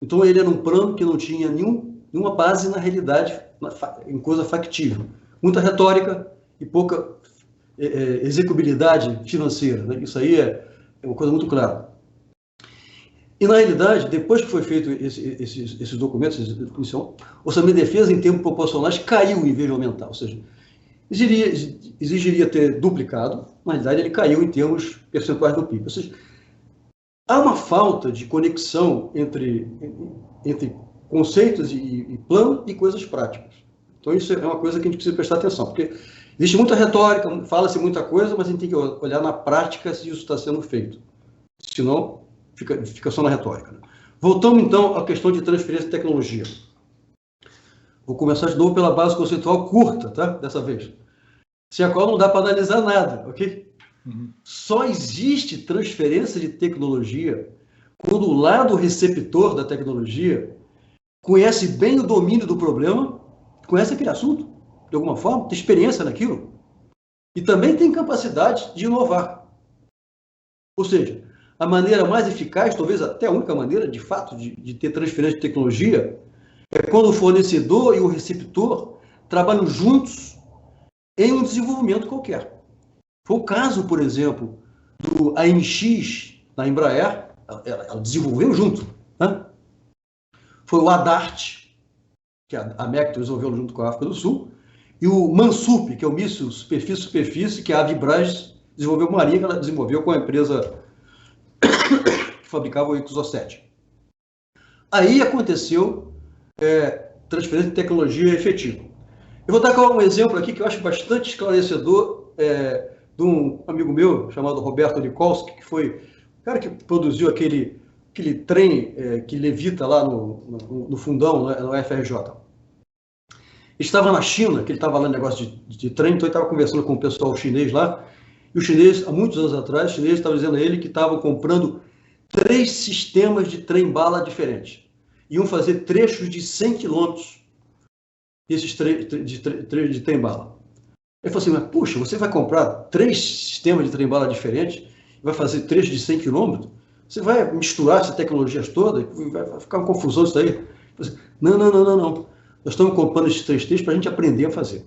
Então ele era um plano que não tinha nenhuma base na realidade, em coisa factível. Muita retórica e pouca execuibilidade financeira. Né? Isso aí é uma coisa muito clara. E na realidade, depois que foi feito esses documentos, o orçamento de defesa em termos proporcionais caiu em vez de aumentar. Ou seja, exigiria ter duplicado, na realidade ele caiu em termos percentuais do PIB. Ou seja, há uma falta de conexão entre conceitos e plano e coisas práticas. Então, isso é uma coisa que a gente precisa prestar atenção, porque existe muita retórica, fala-se muita coisa, mas a gente tem que olhar na prática se isso está sendo feito. Senão, fica só na retórica. Né? Voltamos, então, à questão de transferência de tecnologia. Vou começar de novo pela base conceitual curta, tá? Dessa vez. Sem a qual não dá para analisar nada, ok? Só existe transferência de tecnologia quando o lado receptor da tecnologia conhece bem o domínio do problema, conhece aquele assunto, de alguma forma, tem experiência naquilo, e também tem capacidade de inovar. Ou seja, a maneira mais eficaz, talvez até a única maneira, de fato, de ter transferência de tecnologia, é quando o fornecedor e o receptor trabalham juntos em um desenvolvimento qualquer. Foi o caso, por exemplo, do AMX na Embraer, ela desenvolveu junto. Né? Foi o ADART, que a MEC desenvolveu junto com a África do Sul, e o MANSUP, que é o míssil superfície-superfície, que a Avibraz desenvolveu marinha, que ela desenvolveu com a empresa que fabricava o Exocet. Aí aconteceu transferência de tecnologia efetiva. Eu vou dar um exemplo aqui que eu acho bastante esclarecedor, de um amigo meu, chamado Roberto Nikolski, que foi o cara que produziu aquele trem que levita lá no fundão, no FRJ. Estava na China, que ele estava lá no negócio de trem, então ele estava conversando com o pessoal chinês lá, e os chineses, há muitos anos atrás, os chineses estavam dizendo a ele que estavam comprando 3 sistemas de trem-bala diferentes. Iam fazer trechos de 100 quilômetros desses de trem-bala. Ele falou assim, mas puxa, você vai comprar 3 sistemas de trem-bala diferentes, vai fazer trechos de 100 quilômetros, você vai misturar essas tecnologias todas, vai ficar uma confusão isso aí. Assim, não. Nós estamos comprando esses 3 trechos para a gente aprender a fazer.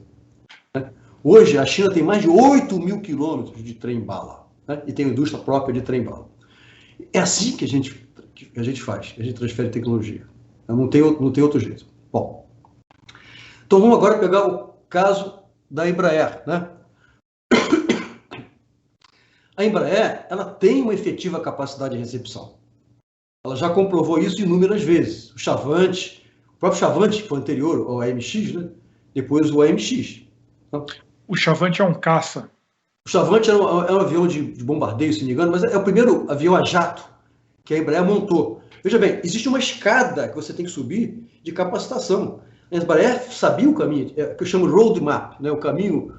Né? Hoje, a China tem mais de 8 mil quilômetros de trem-bala, né? E tem indústria própria de trem-bala. É assim que a gente faz, que a gente transfere tecnologia. Não tem outro jeito. Bom, então vamos agora pegar o caso da Embraer, né? A Embraer, ela tem uma efetiva capacidade de recepção. Ela já comprovou isso inúmeras vezes. O próprio Chavante, que foi anterior ao AMX, né? Depois o AMX. Então, o Chavante é um caça. O Chavante é um avião de bombardeio, se não me engano, mas é o primeiro avião a jato que a Embraer montou. Veja bem, existe uma escada que você tem que subir de capacitação. A Embraer sabia o caminho, que eu chamo roadmap, né? O caminho,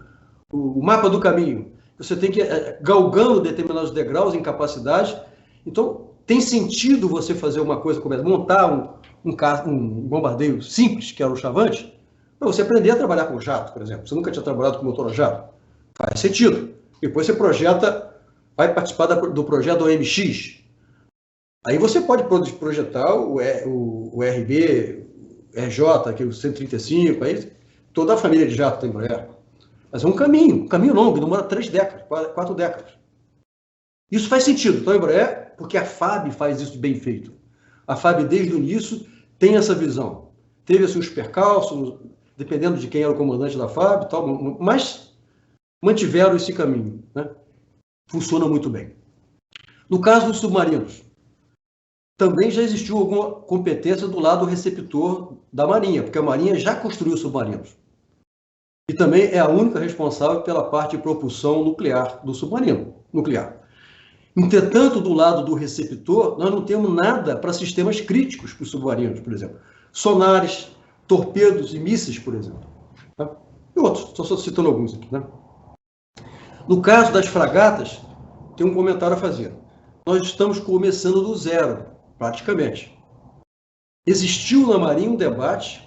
o mapa do caminho. Você tem que ir galgando determinados degraus em capacidade. Então, tem sentido você fazer uma coisa como essa, montar um bombardeio simples, que era o Chavante, para você aprender a trabalhar com jato, por exemplo. Você nunca tinha trabalhado com motor a jato. Faz sentido. Depois você vai participar do projeto OMX. Aí você pode projetar o RB, RJ, aqui o 135, aí toda a família de jato tem Embraer. Mas é um caminho longo, demora 3 décadas, 4 décadas. Isso faz sentido. Então, a Embraer, porque a FAB faz isso bem feito. A FAB, desde o início, tem essa visão. Teve assim, os percalços, dependendo de quem era o comandante da FAB, tal, mas mantiveram esse caminho, né? Funciona muito bem. No caso dos submarinos, também já existiu alguma competência do lado receptor da Marinha, porque a Marinha já construiu submarinos. E também é a única responsável pela parte de propulsão nuclear do submarino nuclear. Entretanto, do lado do receptor, nós não temos nada para sistemas críticos para os submarinos, por exemplo. Sonares, torpedos e mísseis, por exemplo. Tá? E outros, só citando alguns aqui, né? No caso das fragatas, tem um comentário a fazer. Nós estamos começando do zero, praticamente. Existiu na Marinha um debate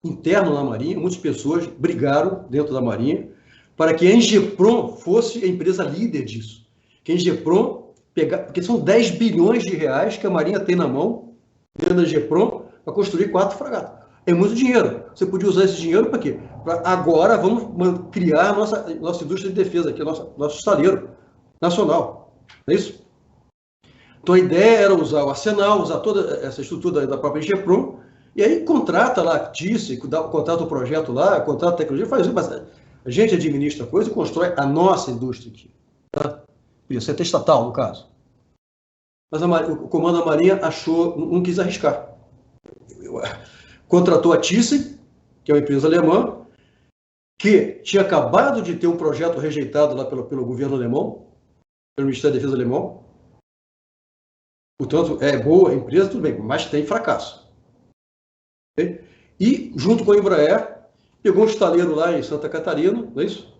interno na Marinha, muitas pessoas brigaram dentro da Marinha para que a Engeprom fosse a empresa líder disso. Que a Engeprom porque são 10 bilhões de reais que a Marinha tem na mão, dentro da Engeprom, para construir 4 fragatas. É muito dinheiro. Você podia usar esse dinheiro para quê? Agora vamos criar a nossa indústria de defesa, aqui, nosso estaleiro nacional. Não é isso? Então a ideia era usar o arsenal, usar toda essa estrutura da própria Engeprom, e aí contrata lá a TICE, contrata o projeto lá, contrata a tecnologia, faz isso, mas a gente administra a coisa e constrói a nossa indústria aqui. Tá? Isso é até estatal, no caso. Mas o comando da Marinha não quis arriscar. Contratou a TICE, que é uma empresa alemã, que tinha acabado de ter um projeto rejeitado lá pelo governo alemão, pelo Ministério da Defesa alemão. Portanto, é boa a empresa, tudo bem, mas tem fracasso. Okay? E, junto com a Embraer, pegou um estaleiro lá em Santa Catarina, não é isso?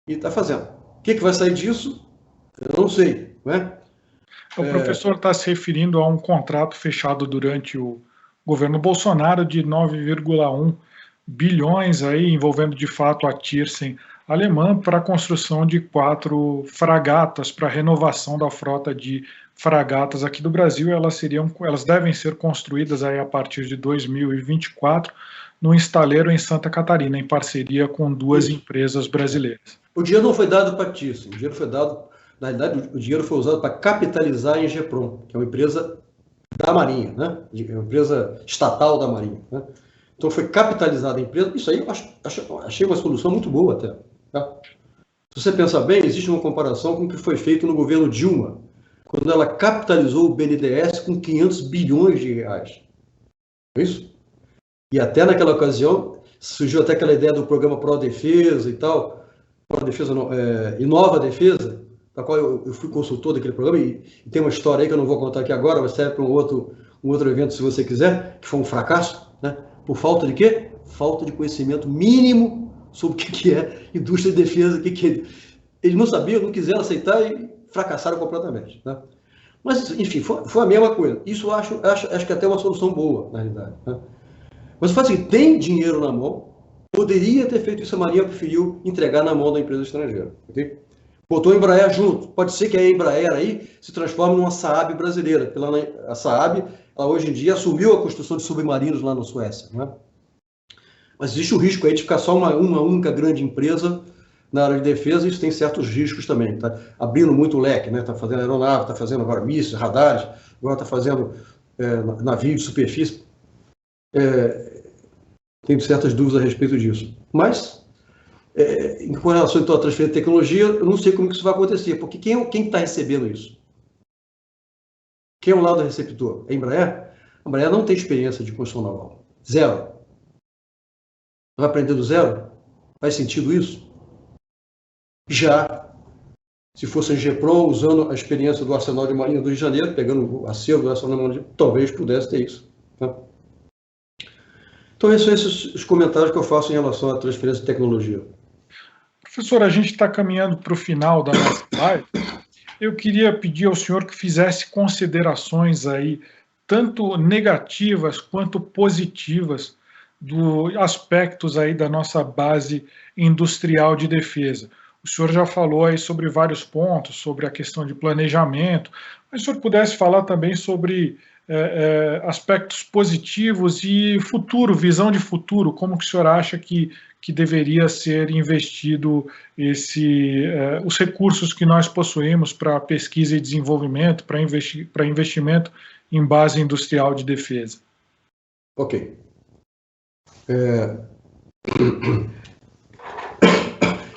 E está fazendo. O que vai sair disso? Eu não sei, não é? O professor está se referindo a um contrato fechado durante o governo Bolsonaro de 9,1 bilhões, aí, envolvendo de fato a Thyssen alemã, para a construção de 4 fragatas, para a renovação da frota de fragatas aqui do Brasil. Elas devem ser construídas aí a partir de 2024 no estaleiro em Santa Catarina, em parceria com 2 empresas brasileiras. O dinheiro não foi dado para a Thyssen, o dinheiro foi dado, na realidade, o dinheiro foi usado para capitalizar a Engeprom, que é uma empresa da Marinha, né? Uma empresa estatal da Marinha, né? Então foi capitalizada a empresa. Isso aí eu achei uma solução muito boa até. Tá? Se você pensar bem, existe uma comparação com o que foi feito no governo Dilma, quando ela capitalizou o BNDES com 500 bilhões de reais. É isso? E até naquela ocasião surgiu até aquela ideia do programa Pro Defesa e tal, Pro Defesa não, Inova Defesa, da qual eu fui consultor daquele programa, e tem uma história aí que eu não vou contar aqui agora, mas serve para um outro evento se você quiser, que foi um fracasso, né? Por falta de quê? Falta de conhecimento mínimo sobre o que é indústria de defesa, eles não sabiam, não quiseram aceitar e fracassaram completamente. Né? Mas, enfim, foi a mesma coisa. Isso acho que até é uma solução boa, na realidade. Né? Mas faz assim, tem dinheiro na mão, poderia ter feito isso, a Marinha preferiu entregar na mão da empresa estrangeira. Okay? Botou a Embraer junto. Pode ser que a Embraer aí se transforme numa Saab brasileira. A Saab, ela hoje em dia assumiu a construção de submarinos lá na Suécia. Né? Mas existe o risco aí de ficar só uma única grande empresa na área de defesa, isso tem certos riscos também. Está abrindo muito o leque, né? Está fazendo aeronave, está fazendo agora mísseis, radares, agora está fazendo navios de superfície. Tenho certas dúvidas a respeito disso. Mas, em relação então, à transferência de tecnologia, eu não sei como que isso vai acontecer, porque quem está recebendo isso? Quem é o lado receptor? A Embraer? A Embraer não tem experiência de construção naval. Zero. Vai aprender do zero? Faz sentido isso? Já, se fosse a GEPROM, usando a experiência do Arsenal de Marinha do Rio de Janeiro, pegando o acervo do Arsenal de Marinha, talvez pudesse ter isso. Tá? Então, esses são os comentários que eu faço em relação à transferência de tecnologia. Professor, a gente está caminhando para o final da nossa live. Eu queria pedir ao senhor que fizesse considerações aí, tanto negativas quanto positivas, dos aspectos aí da nossa base industrial de defesa. O senhor já falou aí sobre vários pontos, sobre a questão de planejamento, mas se o senhor pudesse falar também sobre aspectos positivos e futuro, visão de futuro, como que o senhor acha que deveria ser investido os recursos que nós possuímos para pesquisa e desenvolvimento, para investimento em base industrial de defesa? Ok.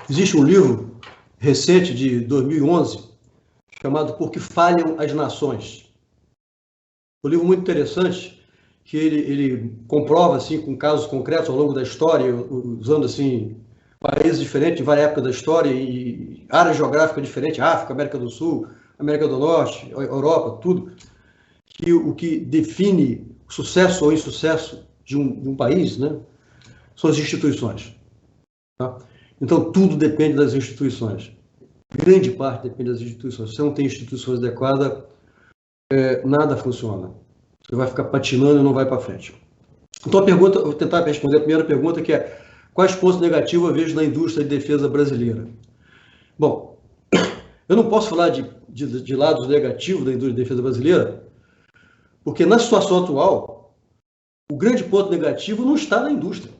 Existe um livro recente de 2011 chamado Por que Falham as Nações. Um livro muito interessante que ele comprova assim com casos concretos ao longo da história, usando assim países diferentes, em várias épocas da história e áreas geográficas diferentes, África, América do Sul, América do Norte, Europa, tudo, que o que define o sucesso ou insucesso de um país, né, são as instituições. Tá? Então, tudo depende das instituições. Grande parte depende das instituições. Se você não tem instituições adequadas, nada funciona. Você vai ficar patinando e não vai para frente. Então, eu vou tentar responder a primeira pergunta, que é: quais pontos negativos eu vejo na indústria de defesa brasileira? Bom, eu não posso falar de lados negativos da indústria de defesa brasileira, porque na situação atual, o grande ponto negativo não está na indústria.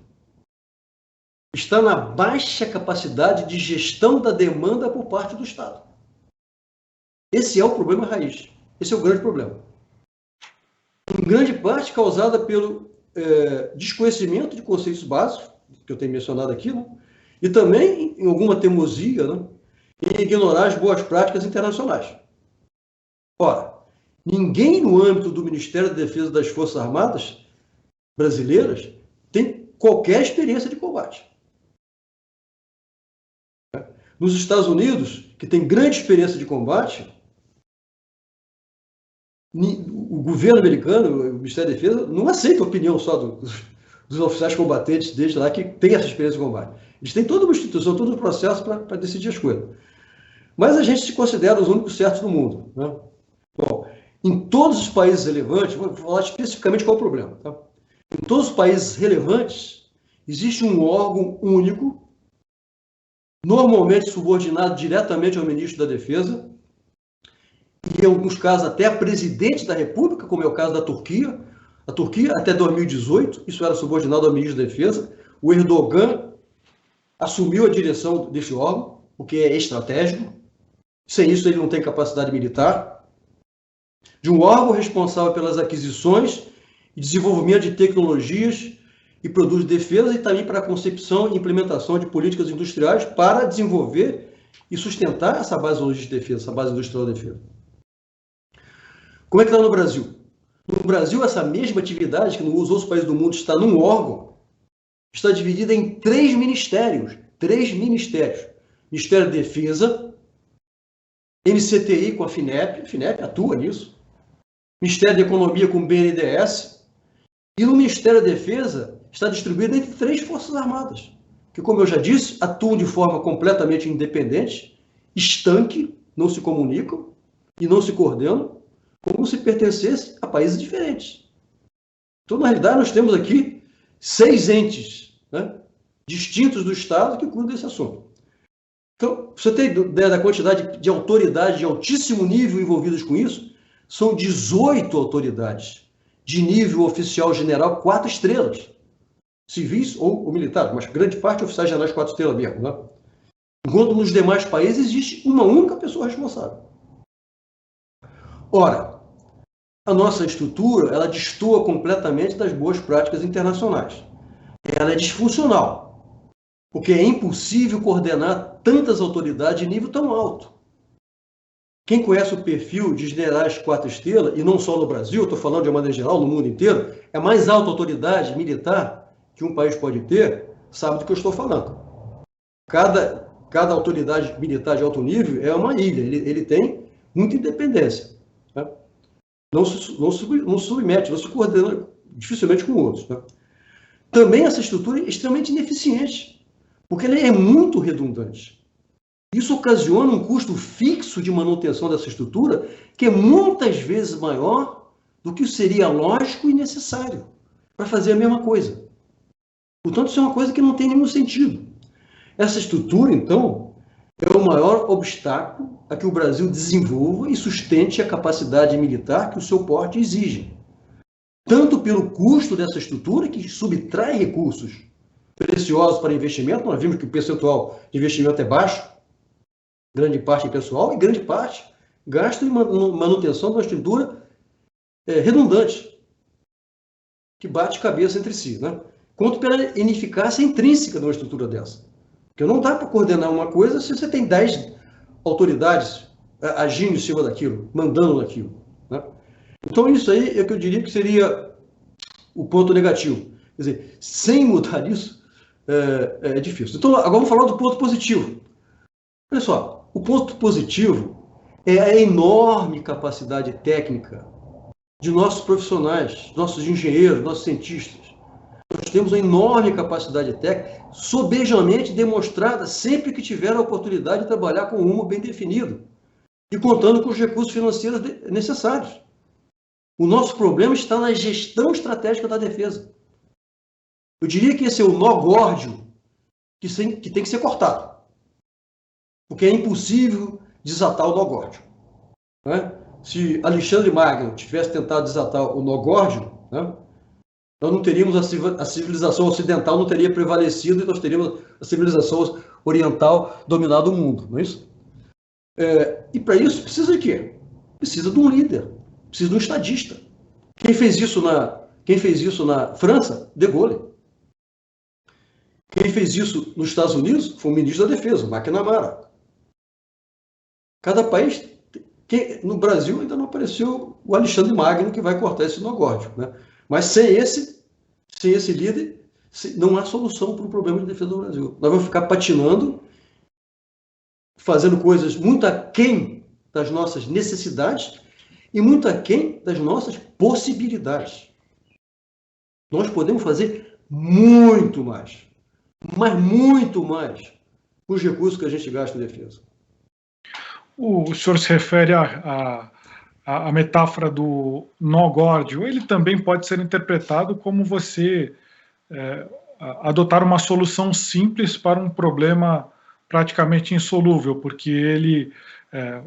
Está na baixa capacidade de gestão da demanda por parte do Estado. Esse é o problema raiz. Esse é o grande problema. Em grande parte causada pelo desconhecimento de conceitos básicos, que eu tenho mencionado aqui, né? E também em alguma teimosia, né, em ignorar as boas práticas internacionais. Ora, ninguém no âmbito do Ministério da Defesa das Forças Armadas brasileiras tem qualquer experiência de combate. Nos Estados Unidos, que tem grande experiência de combate, o governo americano, o Ministério da Defesa, não aceita a opinião só dos oficiais combatentes deles lá que tem essa experiência de combate. Eles têm toda uma instituição, todo um processo para decidir as coisas. Mas a gente se considera os únicos certos do mundo. Né? Bom, em todos os países relevantes, vou falar especificamente qual é o problema. Tá? Em todos os países relevantes, existe um órgão único, normalmente subordinado diretamente ao ministro da Defesa, e em alguns casos até a presidente da República, como é o caso da Turquia. A Turquia, até 2018, isso era subordinado ao ministro da Defesa. O Erdogan assumiu a direção desse órgão, o que é estratégico. Sem isso, ele não tem capacidade militar. De um órgão responsável pelas aquisições e desenvolvimento de tecnologias e produtos de defesa, e também para a concepção e implementação de políticas industriais para desenvolver e sustentar essa base logística de defesa, essa base industrial de defesa. Como é que está no Brasil? No Brasil, essa mesma atividade, que nos outros países do mundo está num órgão, está dividida em 3 ministérios. 3 ministérios. Ministério da Defesa, MCTI com a FINEP atua nisso, Ministério da Economia com o BNDES, e no Ministério da Defesa está distribuído entre 3 Forças Armadas, que, como eu já disse, atuam de forma completamente independente, estanque, não se comunicam e não se coordenam, como se pertencesse a países diferentes. Então, na realidade, nós temos aqui 6 entes, né, distintos do Estado que cuidam desse assunto. Então, você tem ideia da quantidade de autoridades de altíssimo nível envolvidas com isso? São 18 autoridades de nível oficial general 4 estrelas. Civis ou militares, mas grande parte oficiais generais 4 estrelas mesmo. Né? Enquanto nos demais países existe uma única pessoa responsável. Ora, a nossa estrutura, ela destoa completamente das boas práticas internacionais. Ela é disfuncional, porque é impossível coordenar tantas autoridades de nível tão alto. Quem conhece o perfil de generais 4 estrelas, e não só no Brasil, estou falando de uma maneira geral, no mundo inteiro, é a mais alta autoridade militar que um país pode ter, sabe do que eu estou falando. Cada autoridade militar de alto nível é uma ilha, ele tem muita independência. Né? Não se submete, não se coordena dificilmente com outros. Né? Também essa estrutura é extremamente ineficiente, porque ela é muito redundante. Isso ocasiona um custo fixo de manutenção dessa estrutura que é muitas vezes maior do que seria lógico e necessário para fazer a mesma coisa. Portanto, isso é uma coisa que não tem nenhum sentido. Essa estrutura, então, é o maior obstáculo a que o Brasil desenvolva e sustente a capacidade militar que o seu porte exige. Tanto pelo custo dessa estrutura, que subtrai recursos preciosos para investimento, nós vimos que o percentual de investimento é baixo, grande parte em pessoal, e grande parte gasto em manutenção de uma estrutura redundante, que bate cabeça entre si. Né? Quanto pela ineficácia intrínseca de uma estrutura dessa. Porque não dá para coordenar uma coisa se você tem 10 autoridades agindo em cima daquilo, mandando naquilo. Né? Então, isso aí é que eu diria que seria o ponto negativo. Quer dizer, sem mudar isso, é difícil. Então, agora vamos falar do ponto positivo. Olha só, o ponto positivo é a enorme capacidade técnica de nossos profissionais, nossos engenheiros, nossos cientistas. Nós temos uma enorme capacidade técnica, sobejamente demonstrada sempre que tiver a oportunidade de trabalhar com um rumo bem definido e contando com os recursos financeiros necessários. O nosso problema está na gestão estratégica da defesa. Eu diria que esse é o nó górdio que tem que ser cortado. Porque é impossível desatar o nó górdio. Né? Se Alexandre Magno tivesse tentado desatar o nó górdio, né, nós não teríamos a civilização ocidental não teria prevalecido e nós teríamos a civilização oriental dominado o mundo, não é isso? E para isso precisa de quê? Precisa de um líder, precisa de um estadista. Quem fez isso na França? De Gaulle. Quem fez isso nos Estados Unidos foi o ministro da Defesa, McNamara. Cada país... No Brasil ainda não apareceu o Alexandre Magno que vai cortar esse nó górdio, né? Mas sem esse líder, não há solução para o problema de defesa do Brasil. Nós vamos ficar patinando, fazendo coisas muito aquém das nossas necessidades e muito aquém das nossas possibilidades. Nós podemos fazer muito mais, mas muito mais, com os recursos que a gente gasta em defesa. O senhor se refere à metáfora do nó górdio. Ele também pode ser interpretado como você adotar uma solução simples para um problema praticamente insolúvel, porque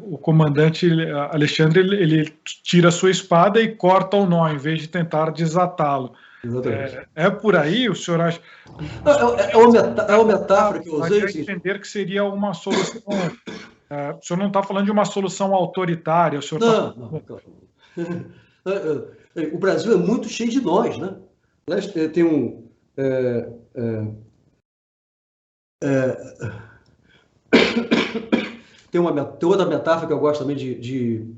o comandante Alexandre ele tira a sua espada e corta o nó, em vez de tentar desatá-lo. É por aí, o senhor acha? É uma metáfora que eu usei. Para entender que seria uma solução... o senhor não está falando de uma solução autoritária, o senhor O Brasil é muito cheio de nós, né? Tem tem outra metáfora que eu gosto também de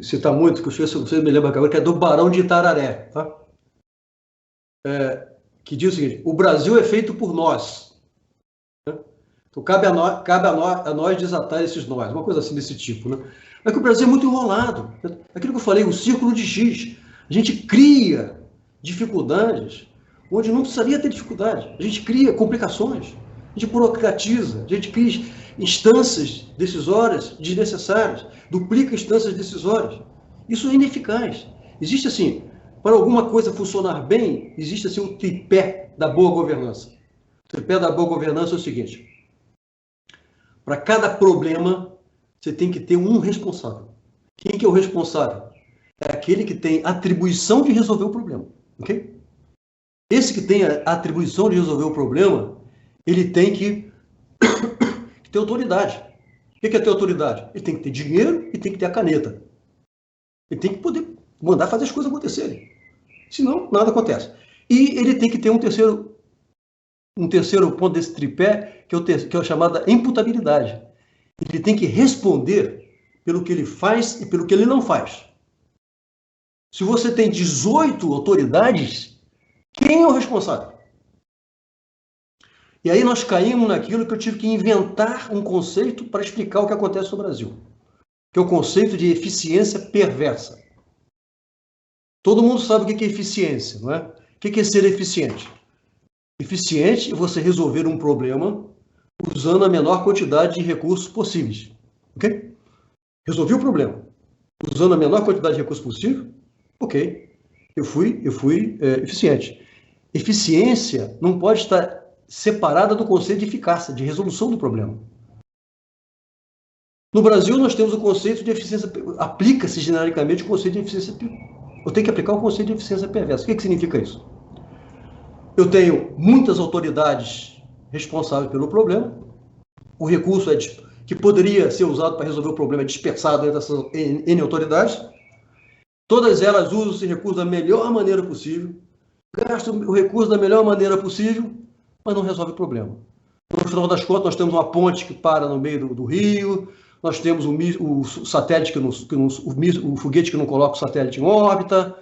citar muito, que eu esqueci, você me lembra agora, que é do Barão de Itararé, tá? Que diz o seguinte: o Brasil é feito por nós. Então, cabe a nós desatar esses nós, uma coisa assim desse tipo, né? É que o Brasil é muito enrolado. Aquilo que eu falei, o círculo de X. A gente cria dificuldades onde não precisaria ter dificuldade. A gente cria complicações, a gente burocratiza, a gente cria instâncias decisórias desnecessárias, duplica instâncias decisórias. Isso é ineficaz. Existe assim, para alguma coisa funcionar bem, existe assim um tripé da boa governança. O tripé da boa governança é o seguinte: para cada problema, você tem que ter um responsável. Quem que é o responsável? É aquele que tem atribuição de resolver o problema. Ok? Esse que tem a atribuição de resolver o problema, ele tem que que ter autoridade. O que é ter autoridade? Ele tem que ter dinheiro e tem que ter a caneta. Ele tem que poder mandar fazer as coisas acontecerem. Senão, nada acontece. E ele tem que ter um terceiro ponto desse tripé, que é a chamada imputabilidade. Ele tem que responder pelo que ele faz e pelo que ele não faz. Se você tem 18 autoridades, quem é o responsável? E aí nós caímos naquilo que eu tive que inventar um conceito para explicar o que acontece no Brasil, que é o conceito de eficiência perversa. Todo mundo sabe o que é eficiência, não é? O que é ser eficiente? Eficiente é você resolver um problema usando a menor quantidade de recursos possíveis. Ok? Resolvi o problema. Usando a menor quantidade de recursos possível, ok. Eu fui eficiente. Eficiência não pode estar separada do conceito de eficácia, de resolução do problema. No Brasil, nós temos o conceito de eficiência, aplica-se genericamente o conceito de eficiência. Eu tenho que aplicar o conceito de eficiência perversa. O que significa isso? Eu tenho muitas autoridades responsáveis pelo problema, o recurso que poderia ser usado para resolver o problema é dispersado entre essas N autoridades, todas elas usam esse recurso da melhor maneira possível, gastam o recurso da melhor maneira possível, mas não resolve o problema. No final das contas, nós temos uma ponte que para no meio do rio, nós temos o satélite o foguete que não coloca o satélite em órbita,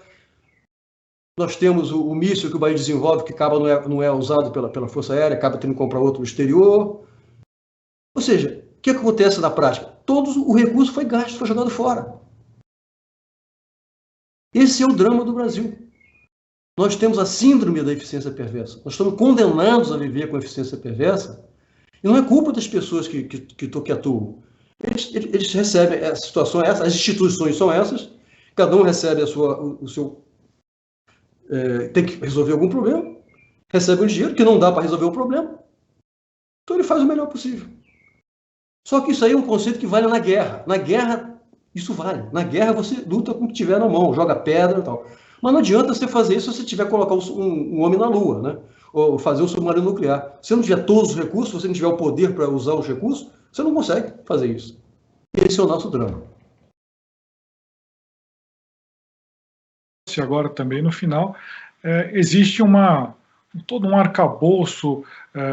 nós temos o míssil que o Bahia desenvolve, que não é usado pela Força Aérea, acaba tendo que comprar outro no exterior. Ou seja, o que acontece na prática? O recurso foi gasto, foi jogado fora. Esse é o drama do Brasil. Nós temos a síndrome da eficiência perversa. Nós estamos condenados a viver com eficiência perversa. E não é culpa das pessoas que atuam. Eles recebem, a situação é essa, as instituições são essas, cada um recebe o seu... tem que resolver algum problema, recebe um dinheiro que não dá para resolver o problema, então ele faz o melhor possível. Só que isso aí é um conceito que vale na guerra. Na guerra, isso vale. Na guerra, você luta com o que tiver na mão, joga pedra e tal. Mas não adianta você fazer isso se você tiver que colocar um homem na Lua, né? Ou fazer um submarino nuclear. Se você não tiver todos os recursos, se você não tiver o poder para usar os recursos, você não consegue fazer isso. Esse é o nosso drama. Agora também no final, existe todo um arcabouço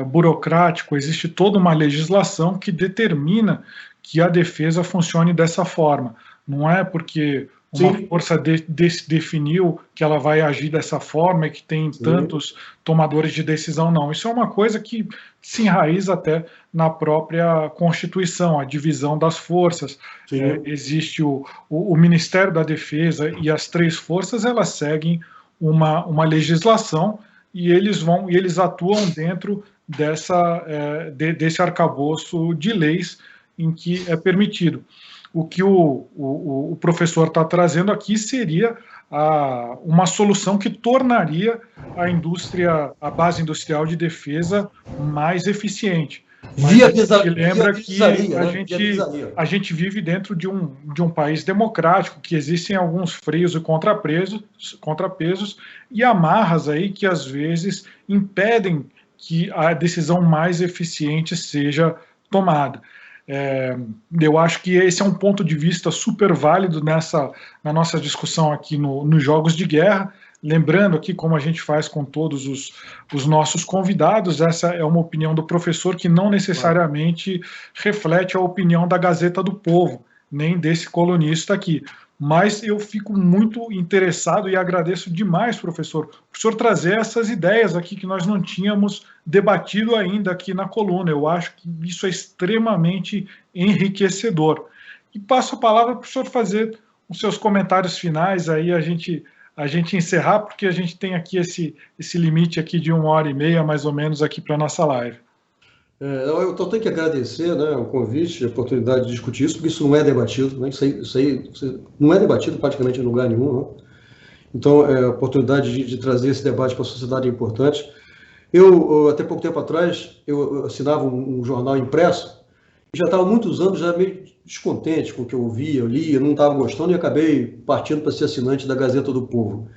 burocrático, existe toda uma legislação que determina que a defesa funcione dessa forma. Não é porque uma Sim. força definiu que ela vai agir dessa forma e que tem Sim. tantos tomadores de decisão, não. Isso é uma coisa que se enraiza até na própria Constituição, a divisão das forças. Existe o Ministério da Defesa e as três forças, elas seguem uma legislação e eles atuam dentro desse arcabouço de leis em que é permitido. O que o professor está trazendo aqui seria uma solução que tornaria a base industrial de defesa mais eficiente. Mas a gente lembra que a gente vive dentro de um país democrático, que existem alguns freios e contrapesos e amarras aí que às vezes impedem que a decisão mais eficiente seja tomada. Eu acho que esse é um ponto de vista super válido na nossa discussão aqui nos Jogos de Guerra. Lembrando aqui, como a gente faz com todos os nossos convidados, essa é uma opinião do professor que não necessariamente reflete a opinião da Gazeta do Povo, nem desse colunista aqui. Mas eu fico muito interessado e agradeço demais, professor, por senhor trazer essas ideias aqui que nós não tínhamos debatido ainda aqui na coluna. Eu acho que isso é extremamente enriquecedor. E passo a palavra para o senhor fazer os seus comentários finais, aí a gente encerrar, porque a gente tem aqui esse limite aqui de 1h30, mais ou menos, aqui para a nossa live. Eu tenho que agradecer, né, o convite, a oportunidade de discutir isso, porque isso não é debatido, né, isso aí não é debatido praticamente em lugar nenhum. Né? Então, a oportunidade de trazer esse debate para a sociedade é importante. Eu, até pouco tempo atrás, eu assinava um jornal impresso, e já estava há muitos anos já meio descontente com o que eu ouvia, eu lia, não estava gostando, e acabei partindo para ser assinante da Gazeta do Povo.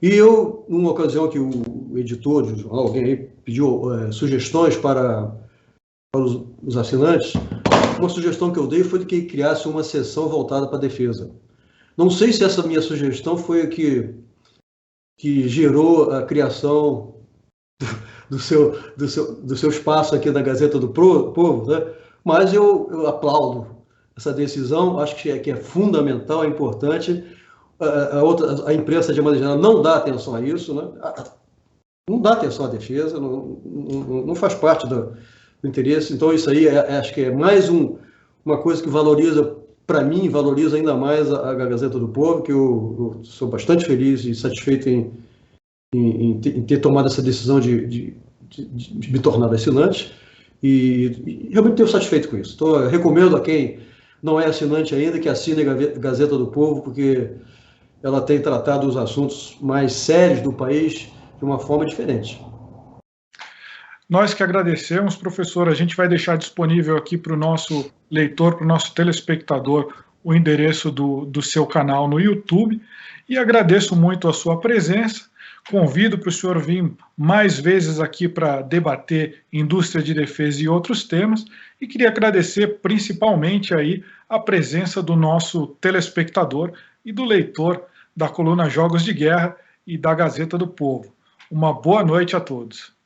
E eu, numa ocasião que o editor do jornal, alguém aí, pediu sugestões para para os assinantes, uma sugestão que eu dei foi de que criasse uma seção voltada para a defesa. Não sei se essa minha sugestão foi a que gerou a criação do seu espaço aqui na Gazeta do Povo, né? Mas eu aplaudo essa decisão, acho que é fundamental, é importante. A imprensa, de maneira geral, não dá atenção a isso, né? Não dá atenção à defesa, não faz parte do interesse. Então, isso aí acho que é mais uma coisa que valoriza, para mim, valoriza ainda mais a Gazeta do Povo, que eu sou bastante feliz e satisfeito em ter tomado essa decisão de me tornar assinante, e realmente estou satisfeito com isso. Então, eu recomendo a quem não é assinante ainda que assine a Gazeta do Povo, porque ela tem tratado os assuntos mais sérios do país de uma forma diferente. Nós que agradecemos, professor. A gente vai deixar disponível aqui para o nosso leitor, para o nosso telespectador, o endereço do seu canal no YouTube, e agradeço muito a sua presença. Convido para o senhor vir mais vezes aqui para debater indústria de defesa e outros temas, e queria agradecer principalmente aí a presença do nosso telespectador e do leitor da coluna Jogos de Guerra e da Gazeta do Povo. Uma boa noite a todos.